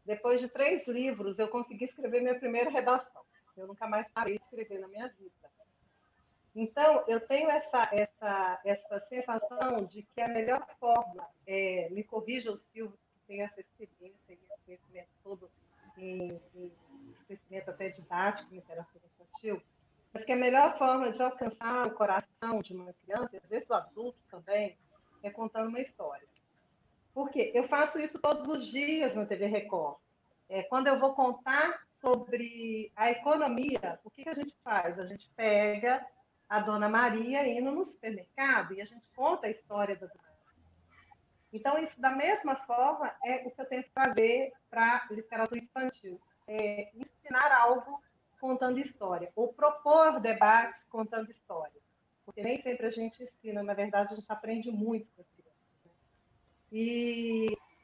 Depois de 3 livros, eu consegui escrever minha primeira redação. Eu nunca mais parei de escrever na minha vida. Então, eu tenho essa sensação de que a melhor forma, me corrija o Silvio, que tem essa experiência e esse conhecimento todo em conhecimento até didático, em literatura infantil, mas que a melhor forma de alcançar o coração de uma criança, e às vezes do adulto também, é contando uma história. Por quê? Eu faço isso todos os dias na TV Record. Quando eu vou contar sobre a economia, o que a gente faz? A gente pega a Dona Maria indo no supermercado e a gente conta a história da Dona Maria. Então, isso, da mesma forma, é o que eu tento fazer para a literatura infantil. Ensinar algo contando história, ou propor debates contando história. Porque nem sempre a gente ensina, na verdade, a gente aprende muito com as crianças. Né?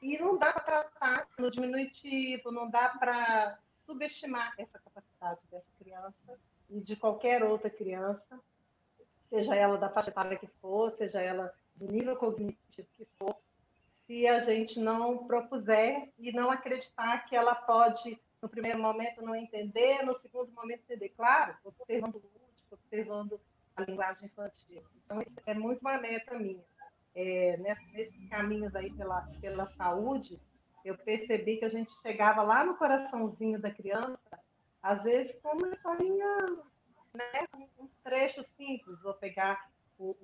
E não dá para tratar no diminutivo, não dá para subestimar essa capacidade dessa criança e de qualquer outra criança, seja ela da faixa etária que for, seja ela do nível cognitivo que for, se a gente não propuser e não acreditar que ela pode, no primeiro momento, não entender, no segundo momento, entender. Claro, observando o lúdico, observando a linguagem infantil. Então, é muito uma meta minha. Nesses caminhos aí pela saúde, eu percebi que a gente chegava lá no coraçãozinho da criança, às vezes com uma historinha, né, um trecho simples. Vou pegar os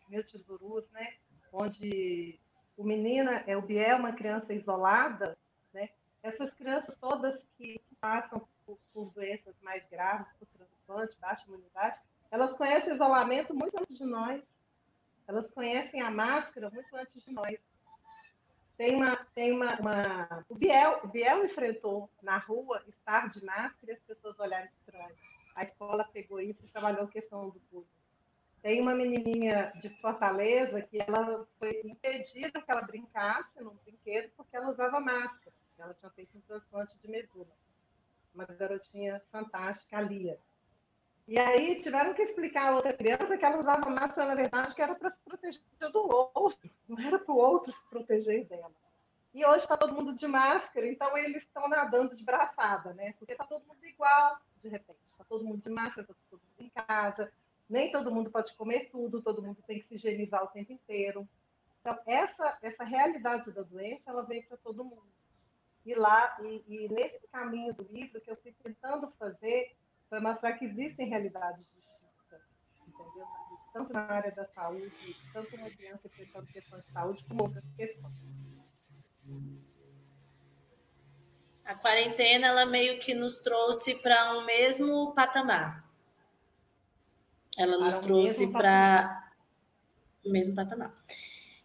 meus tesourus, né, onde o menino, o Biel, uma criança isolada, né? Essas crianças todas que passam por doenças mais graves, por transplante, baixa imunidade, elas conhecem isolamento muito antes de nós. Elas conhecem a máscara muito antes de nós. O Biel enfrentou na rua estar de máscara e as pessoas olharem estranho. A escola pegou isso e trabalhou a questão do bullying. Tem uma menininha de Fortaleza que ela foi impedida que ela brincasse num brinquedo porque ela usava máscara. Ela tinha feito um transplante de medula. Uma garotinha fantástica, a Lia. E aí tiveram que explicar a outra criança que ela usava máscara, na verdade, que era para se proteger do outro. Não era para o outro se proteger dela. E hoje está todo mundo de máscara, então eles estão nadando de braçada, né? Porque está todo mundo igual, de repente. Está todo mundo de máscara, está todo mundo em casa. Nem todo mundo pode comer tudo, todo mundo tem que se higienizar o tempo inteiro. Então, essa realidade da doença, ela veio para todo mundo. E nesse caminho do livro, que eu fui tentando fazer, foi mostrar que existem realidades distintas, entendeu? Tanto na área da saúde, tanto uma criança enfrentando questões de saúde, como outras questões. A quarentena, ela meio que nos trouxe para um mesmo patamar. Ela nos trouxe para o mesmo patamar.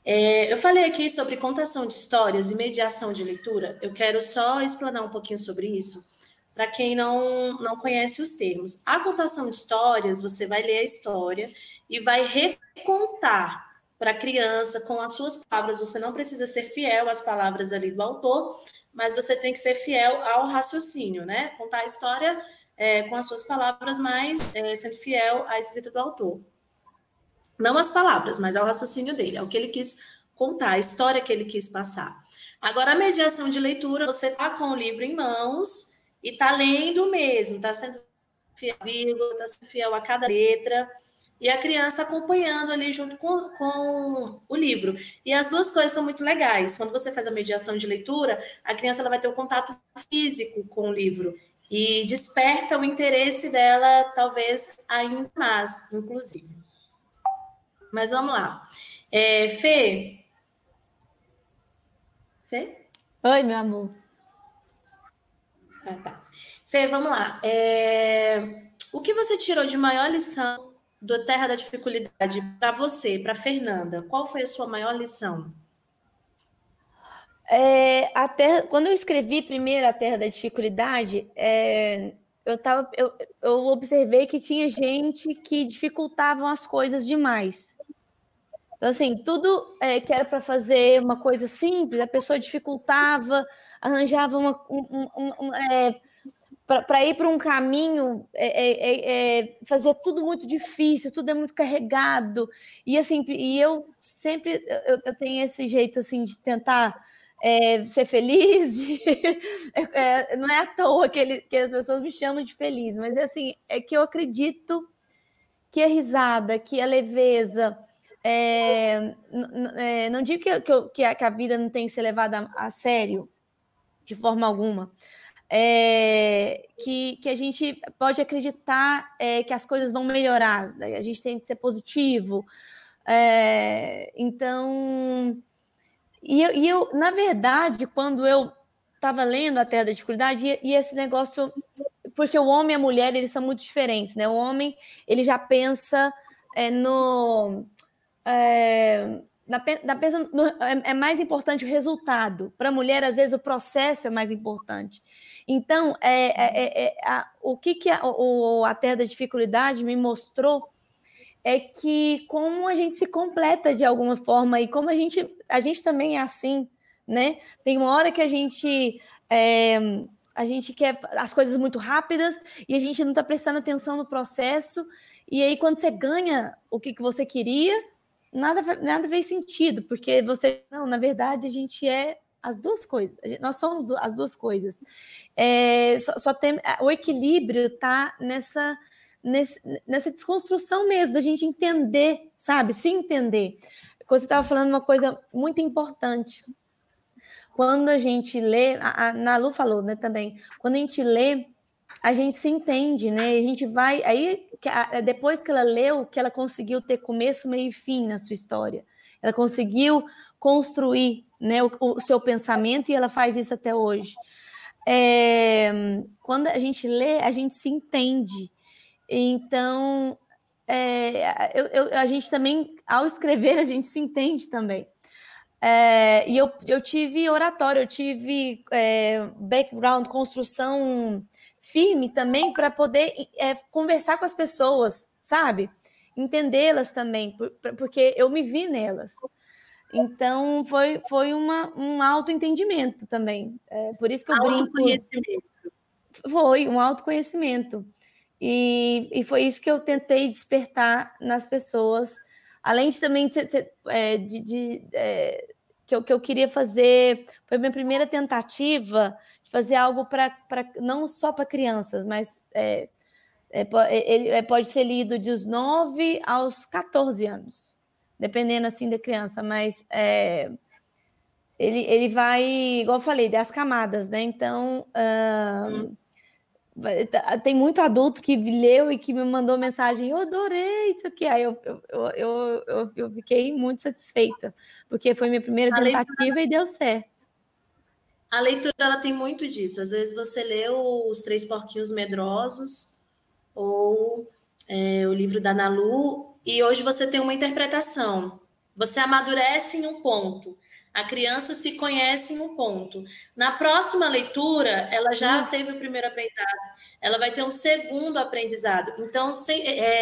Eu falei aqui sobre contação de histórias e mediação de leitura. Eu quero só explanar um pouquinho sobre isso, para quem não conhece os termos. A contação de histórias, você vai ler a história e vai recontar para a criança com as suas palavras. Você não precisa ser fiel às palavras ali do autor, mas você tem que ser fiel ao raciocínio, né? Contar a história com as suas palavras, mas sendo fiel à escrita do autor. Não às palavras, mas ao raciocínio dele, ao que ele quis contar, a história que ele quis passar. Agora, a mediação de leitura, você está com o livro em mãos e está lendo mesmo, está sendo fiel à vírgula, está sendo fiel a cada letra, e a criança acompanhando ali junto com o livro. E as duas coisas são muito legais. Quando você faz a mediação de leitura, a criança ela vai ter um contato físico com o livro e desperta o interesse dela, talvez ainda mais, inclusive. Mas vamos lá. Fê? Fê? Oi, meu amor. Tá. Fê, vamos lá. O que você tirou de maior lição do Terra da Dificuldade para você, para Fernanda? Qual foi a sua maior lição? Quando eu escrevi primeiro a Terra da Dificuldade, eu observei que tinha gente que dificultavam as coisas demais. Então, assim, tudo que era para fazer uma coisa simples, a pessoa dificultava, arranjava para ir para um caminho, fazer tudo muito difícil, tudo é muito carregado. E assim, eu sempre eu tenho esse jeito assim de tentar ser feliz. Não é à toa que as pessoas me chamam de feliz, mas assim, é que eu acredito que a risada, que a leveza, não digo que a vida não tem que ser levada a sério de forma alguma, que a gente pode acreditar que as coisas vão melhorar, a gente tem que ser positivo. Então, eu, na verdade, quando eu estava lendo A Terra da Dificuldade, e esse negócio, porque o homem e a mulher, eles são muito diferentes, né? O homem, ele já pensa é mais importante o resultado. Para a mulher, às vezes, o processo é mais importante. Então, o que a Terra da Dificuldade me mostrou é que como a gente se completa de alguma forma e como a gente também é assim, né? Tem uma hora que a gente quer as coisas muito rápidas e a gente não está prestando atenção no processo, e aí quando você ganha o que você queria, nada fez sentido, porque não, na verdade, a gente é as duas coisas, nós somos as duas coisas. O equilíbrio está nessa desconstrução mesmo, da gente entender, sabe? Se entender. Você estava falando uma coisa muito importante. Quando a gente lê, a Nalu falou, né, também, quando a gente lê, a gente se entende, né? A gente vai... Aí, depois que ela leu, que ela conseguiu ter começo, meio e fim na sua história. Ela conseguiu construir, né, o seu pensamento, e ela faz isso até hoje. Quando a gente lê, a gente se entende. Então, a gente também, ao escrever, a gente se entende também. E eu tive oratório, eu tive background, construção firme também para poder conversar com as pessoas, sabe? Entendê-las também, porque eu me vi nelas. Então, foi um autoentendimento também. Por isso que eu brinco. Autoconhecimento. Foi um autoconhecimento. E foi isso que eu tentei despertar nas pessoas, além de também que eu queria fazer. Foi a minha primeira tentativa de fazer algo não só para crianças, mas pode ser lido dos 9 aos 14 anos, dependendo assim da criança, mas ele vai, igual eu falei, das camadas, né? Então, tem muito adulto que leu e que me mandou mensagem, eu adorei isso aqui. Aí eu fiquei muito satisfeita, porque foi minha primeira tentativa e deu certo. A leitura, ela tem muito disso. Às vezes você leu Os Três Porquinhos Medrosos ou o livro da Nalu, e hoje você tem uma interpretação. Você amadurece em um ponto. A criança se conhece em um ponto. Na próxima leitura, ela já teve o primeiro aprendizado. Ela vai ter um segundo aprendizado. Então,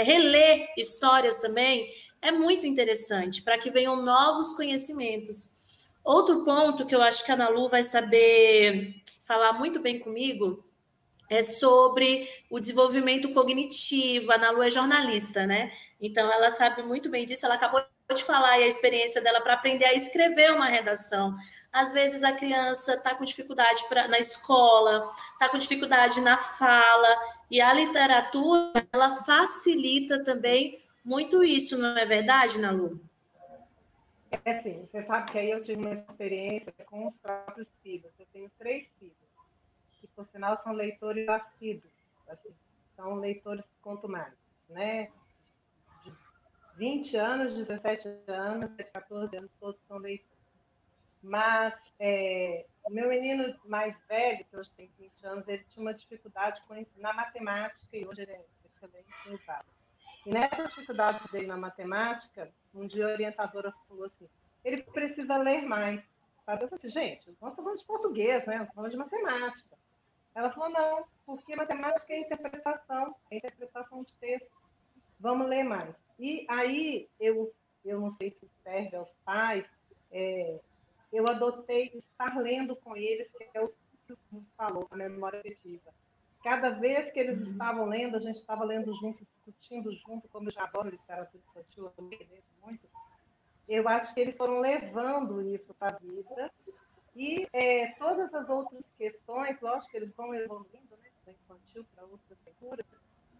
reler histórias também é muito interessante, para que venham novos conhecimentos. Outro ponto que eu acho que a Nalu vai saber falar muito bem comigo é sobre o desenvolvimento cognitivo. A Nalu é jornalista, né? Então, ela sabe muito bem disso. Ela acabou de falar aí a experiência dela para aprender a escrever uma redação. Às vezes a criança está com dificuldade na escola, está com dificuldade na fala, e a literatura, ela facilita também muito isso, não é verdade, Nalu? Sim, você sabe que aí eu tive uma experiência com os próprios filhos. Eu tenho 3 filhos, que por sinal são leitores assíduos, assim, são leitores quanto mais, né? 20 anos, 17 anos, 14 anos, todos são leitores. Mas o meu menino mais velho, que hoje tem 20 anos, ele tinha uma dificuldade na matemática, e hoje ele é excelente em exatas. E nessa dificuldade dele na matemática, um dia a orientadora falou assim, ele precisa ler mais. Sabe? Eu falei assim, gente, nós estamos falando de português, né? Nós estamos falando de matemática. Ela falou, não, porque matemática é interpretação de texto. Vamos ler mais. E aí, eu não sei se serve aos pais, eu adotei estar lendo com eles, que é o que o falou, a memória afetiva. Cada vez que eles estavam lendo, a gente estava lendo junto, discutindo junto, como eu já adoro literatura infantil, eu leio muito. Eu acho que eles foram levando isso para a vida. E todas as outras questões, lógico que eles vão evoluindo, né, da infantil para outras leituras,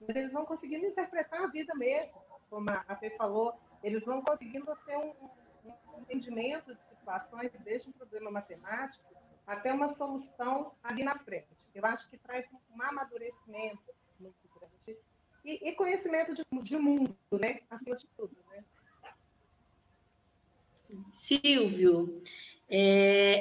mas eles vão conseguindo interpretar a vida mesmo, como a Fê falou, eles vão conseguindo ter um entendimento de situações, desde um problema matemático até uma solução ali na frente. Eu acho que traz um amadurecimento muito grande e conhecimento de mundo, né? Acima de tudo, né? Silvio,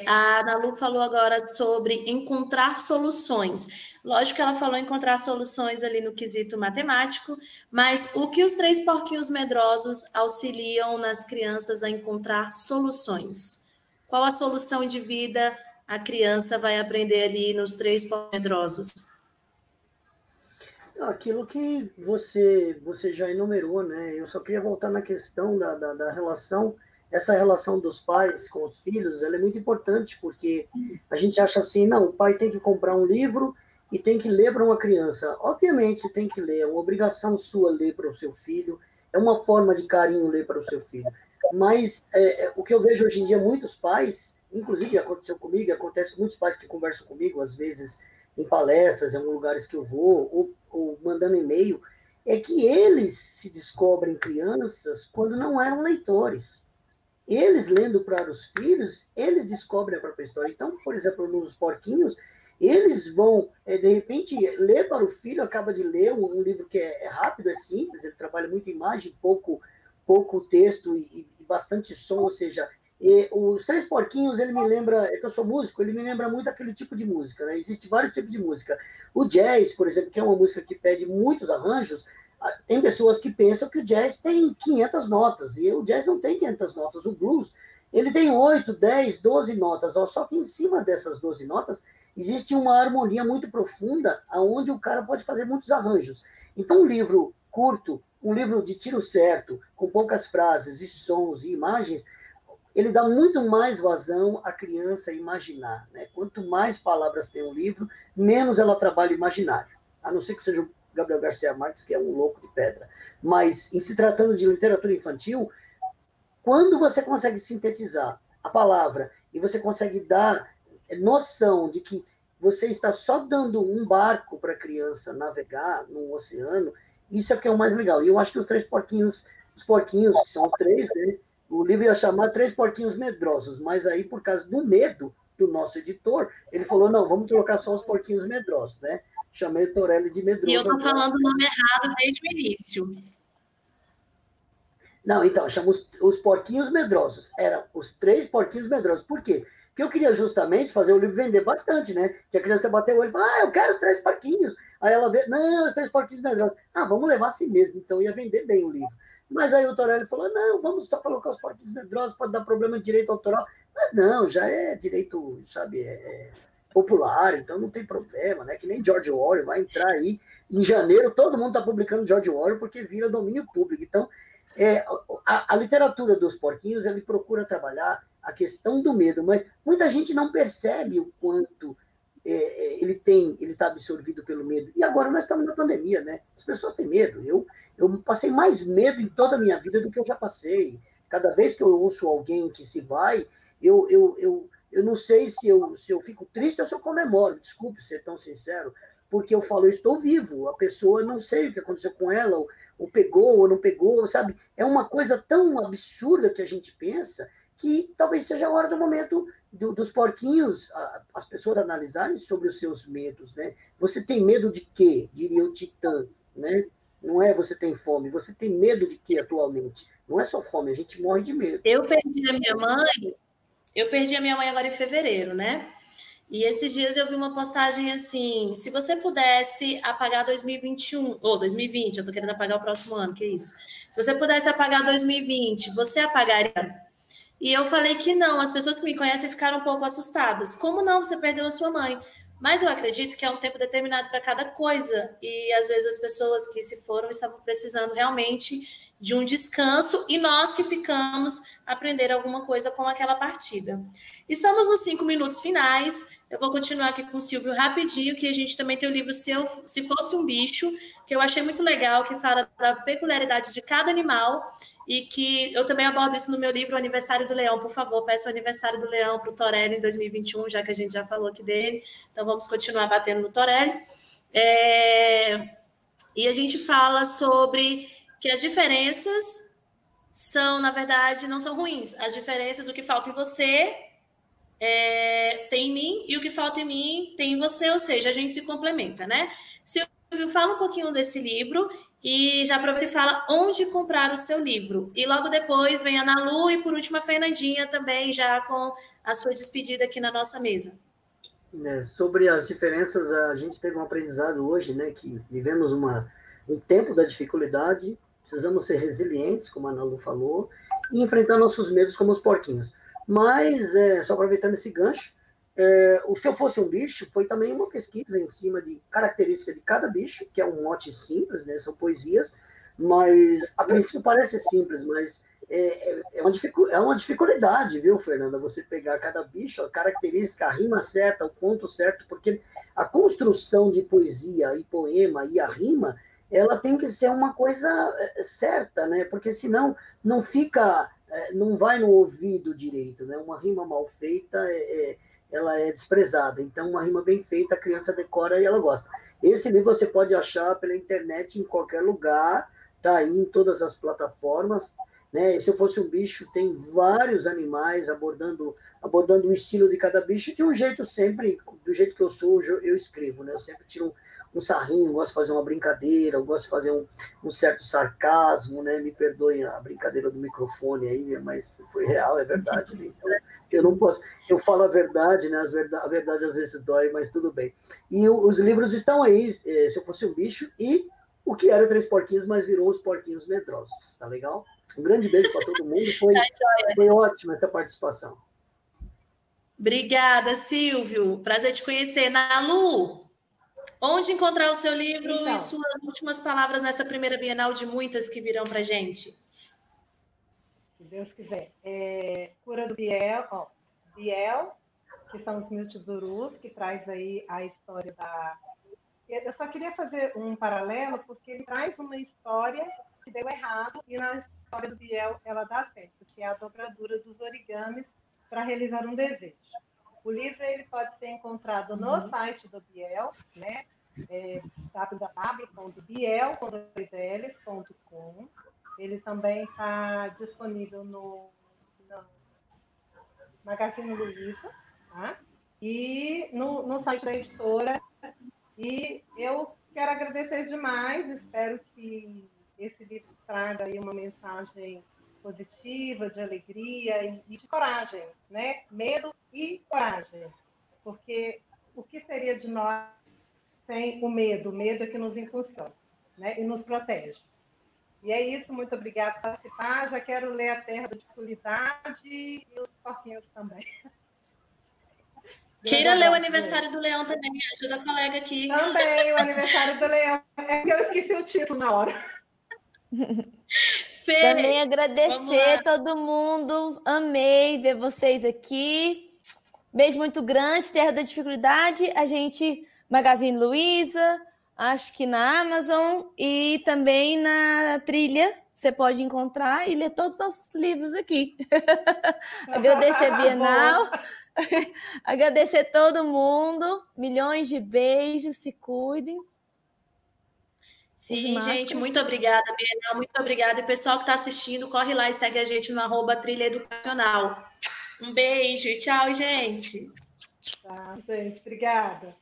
a Nalu falou agora sobre encontrar soluções. Lógico que ela falou encontrar soluções ali no quesito matemático, mas o que os 3 porquinhos medrosos auxiliam nas crianças a encontrar soluções? Qual a solução de vida a criança vai aprender ali nos 3 porquinhos medrosos? Aquilo que você já enumerou, né? Eu só queria voltar na questão da relação. Essa relação dos pais com os filhos, ela é muito importante, porque a gente acha assim, não, o pai tem que comprar um livro e tem que ler para uma criança. Obviamente, você tem que ler, é uma obrigação sua ler para o seu filho, é uma forma de carinho ler para o seu filho. Mas o que eu vejo hoje em dia, muitos pais, inclusive aconteceu comigo, acontece com muitos pais que conversam comigo, às vezes em palestras, em alguns lugares que eu vou, ou mandando e-mail, é que eles se descobrem crianças quando não eram leitores. Eles lendo para os filhos, eles descobrem a própria história. Então, por exemplo, nos porquinhos, eles vão, de repente, ler para o filho, acaba de ler um livro que é rápido, é simples, ele trabalha muita imagem, pouco texto e bastante som, ou seja, os 3 porquinhos, ele me lembra, é que eu sou músico, ele me lembra muito aquele tipo de música, né? Existem vários tipos de música. O jazz, por exemplo, que é uma música que pede muitos arranjos, tem pessoas que pensam que o jazz tem 500 notas, e o jazz não tem 500 notas. O blues, ele tem 8, 10, 12 notas, só que em cima dessas 12 notas existe uma harmonia muito profunda, onde o cara pode fazer muitos arranjos. Então, um livro curto, um livro de tiro certo, com poucas frases e sons e imagens, ele dá muito mais vazão à criança imaginar, né? Quanto mais palavras tem um livro, menos ela trabalha imaginário, a não ser que seja o Gabriel Garcia Marques, que é um louco de pedra. Mas, em se tratando de literatura infantil, quando você consegue sintetizar a palavra e você consegue dar noção de que você está só dando um barco para a criança navegar no oceano, isso é o que é o mais legal. E eu acho que os 3 porquinhos, que são os 3, né? O livro ia chamar 3 porquinhos medrosos, mas aí, por causa do medo do nosso editor, ele falou, não, vamos colocar só os porquinhos medrosos, né? Chamei o Torelli de medroso. E eu estou falando o nome errado desde o início. Não, então, chamamos os porquinhos medrosos. Eram os 3 porquinhos medrosos. Por quê? Porque eu queria justamente fazer o livro vender bastante, né? Que a criança bateu o olho e falou, eu quero os 3 porquinhos. Aí ela vê, não, os 3 porquinhos medrosos. Vamos levar assim mesmo. Então ia vender bem o livro. Mas aí o Torelli falou, não, vamos só colocar os porquinhos medrosos, pode dar problema de direito autoral. Mas não, já é direito, sabe, popular, então não tem problema, né? Que nem George Orwell vai entrar aí em janeiro, todo mundo está publicando George Orwell porque vira domínio público. Então, a literatura dos porquinhos, ele procura trabalhar a questão do medo, mas muita gente não percebe o quanto ele está absorvido pelo medo. E agora nós estamos na pandemia, né? As pessoas têm medo. Eu passei mais medo em toda a minha vida do que eu já passei. Cada vez que eu ouço alguém que se vai, eu não sei se eu fico triste ou se eu comemoro. Desculpe ser tão sincero, porque eu falo, eu estou vivo. A pessoa, não sei o que aconteceu com ela, ou pegou ou não pegou, sabe? É uma coisa tão absurda que a gente pensa que talvez seja a hora do momento dos porquinhos, as pessoas analisarem sobre os seus medos, né? Você tem medo de quê? Diria o Titã, né? Não é você tem fome, você tem medo de quê atualmente? Não é só fome, a gente morre de medo. Eu perdi a minha mãe agora em fevereiro, né? E esses dias eu vi uma postagem assim, se você pudesse apagar 2021, ou 2020, eu tô querendo apagar o próximo ano, que é isso? Se você pudesse apagar 2020, você apagaria? E eu falei que não, as pessoas que me conhecem ficaram um pouco assustadas. Como não? Você perdeu a sua mãe. Mas eu acredito que é um tempo determinado para cada coisa. E às vezes as pessoas que se foram estavam precisando realmente de um descanso e nós que ficamos aprender alguma coisa com aquela partida. Estamos nos 5 minutos finais. Eu vou continuar aqui com o Silvio rapidinho, que a gente também tem o livro Se Fosse um Bicho, que eu achei muito legal, que fala da peculiaridade de cada animal e que eu também abordo isso no meu livro, O Aniversário do Leão. Por favor, peça o Aniversário do Leão para o Torelli em 2021, já que a gente já falou aqui dele. Então, vamos continuar batendo no Torelli. E a gente fala sobre que as diferenças são, na verdade, não são ruins. As diferenças, o que falta em você tem em mim, e o que falta em mim tem em você, ou seja, a gente se complementa, né? Silvio, fala um pouquinho desse livro e já aproveita e fala onde comprar o seu livro. E logo depois vem a Ana Lu e, por último, a Fernandinha também, já com a sua despedida aqui na nossa mesa. Sobre as diferenças, a gente teve um aprendizado hoje, né, que vivemos um tempo da dificuldade, precisamos ser resilientes, como a Ana Lu falou, e enfrentar nossos medos como os porquinhos. Mas, só aproveitando esse gancho, o Se Eu Fosse um Bicho foi também uma pesquisa em cima de características de cada bicho, que é um mote simples, né, são poesias, mas a princípio parece simples, mas é uma dificuldade, viu, Fernanda? Você pegar cada bicho, a característica, a rima certa, o ponto certo, porque a construção de poesia e poema e a rima, ela tem que ser uma coisa certa, né? Porque senão não fica, não vai no ouvido direito, né? Uma rima mal feita, ela é desprezada. Então, uma rima bem feita, a criança decora e ela gosta. Esse livro você pode achar pela internet em qualquer lugar, tá aí em todas as plataformas, né? Se Eu Fosse um Bicho, tem vários animais abordando o estilo de cada bicho de um jeito sempre, do jeito que eu sou, eu escrevo, né? Eu sempre tiro um sarrinho, gosto de fazer uma brincadeira, eu gosto de fazer um certo sarcasmo, né? Me perdoem a brincadeira do microfone aí, né? Mas foi real, é verdade, né? Então, eu não posso, eu falo a verdade, né? A verdade às vezes dói, mas tudo bem. E os livros estão aí, Se Eu Fosse um Bicho, e o que era Três Porquinhos, mas virou Os Porquinhos Medrosos, tá legal? Um grande beijo para todo mundo, foi ótima essa participação. Obrigada, Silvio. Prazer te conhecer. Nalu, onde encontrar o seu livro e suas últimas palavras nessa primeira Bienal de muitas que virão para a gente? Se Deus quiser. Cura do Biel, Biel, que são os Mil Tesourus, que traz aí a história da... Eu só queria fazer um paralelo, porque ele traz uma história que deu errado, e na história do Biel ela dá certo, que é a dobradura dos origamis para realizar um desejo. O livro ele pode ser encontrado no site do Biel, né? www.biel.com. Ele também está disponível no Magazine Luiza, tá? E no site da editora. E eu quero agradecer demais, espero que esse livro traga aí uma mensagem positiva, de alegria e de coragem, né? Medo e coragem, porque o que seria de nós sem o medo? O medo é que nos impulsiona, né? E nos protege. E é isso, muito obrigada por participar. Já quero ler A Terra da Dificuldade e Os Porquinhos também. Queira ler o aniversário do Leão também, ajuda a colega aqui. Também, o aniversário do Leão. É que eu esqueci o título na hora. Fê, também agradecer todo mundo. Amei ver vocês aqui. Beijo muito grande, Terra da Dificuldade. A gente, Magazine Luiza, acho que na Amazon e também na Trilha. Você pode encontrar e ler todos os nossos livros aqui. Agradecer a Bienal. Agradecer todo mundo. Milhões de beijos. Se cuidem. Sim, gente, muito obrigada, Bienal. Muito obrigada. E pessoal que está assistindo, corre lá e segue a gente no @Trilha Educacional. Um beijo. Tchau, gente. Tá, gente. Obrigada.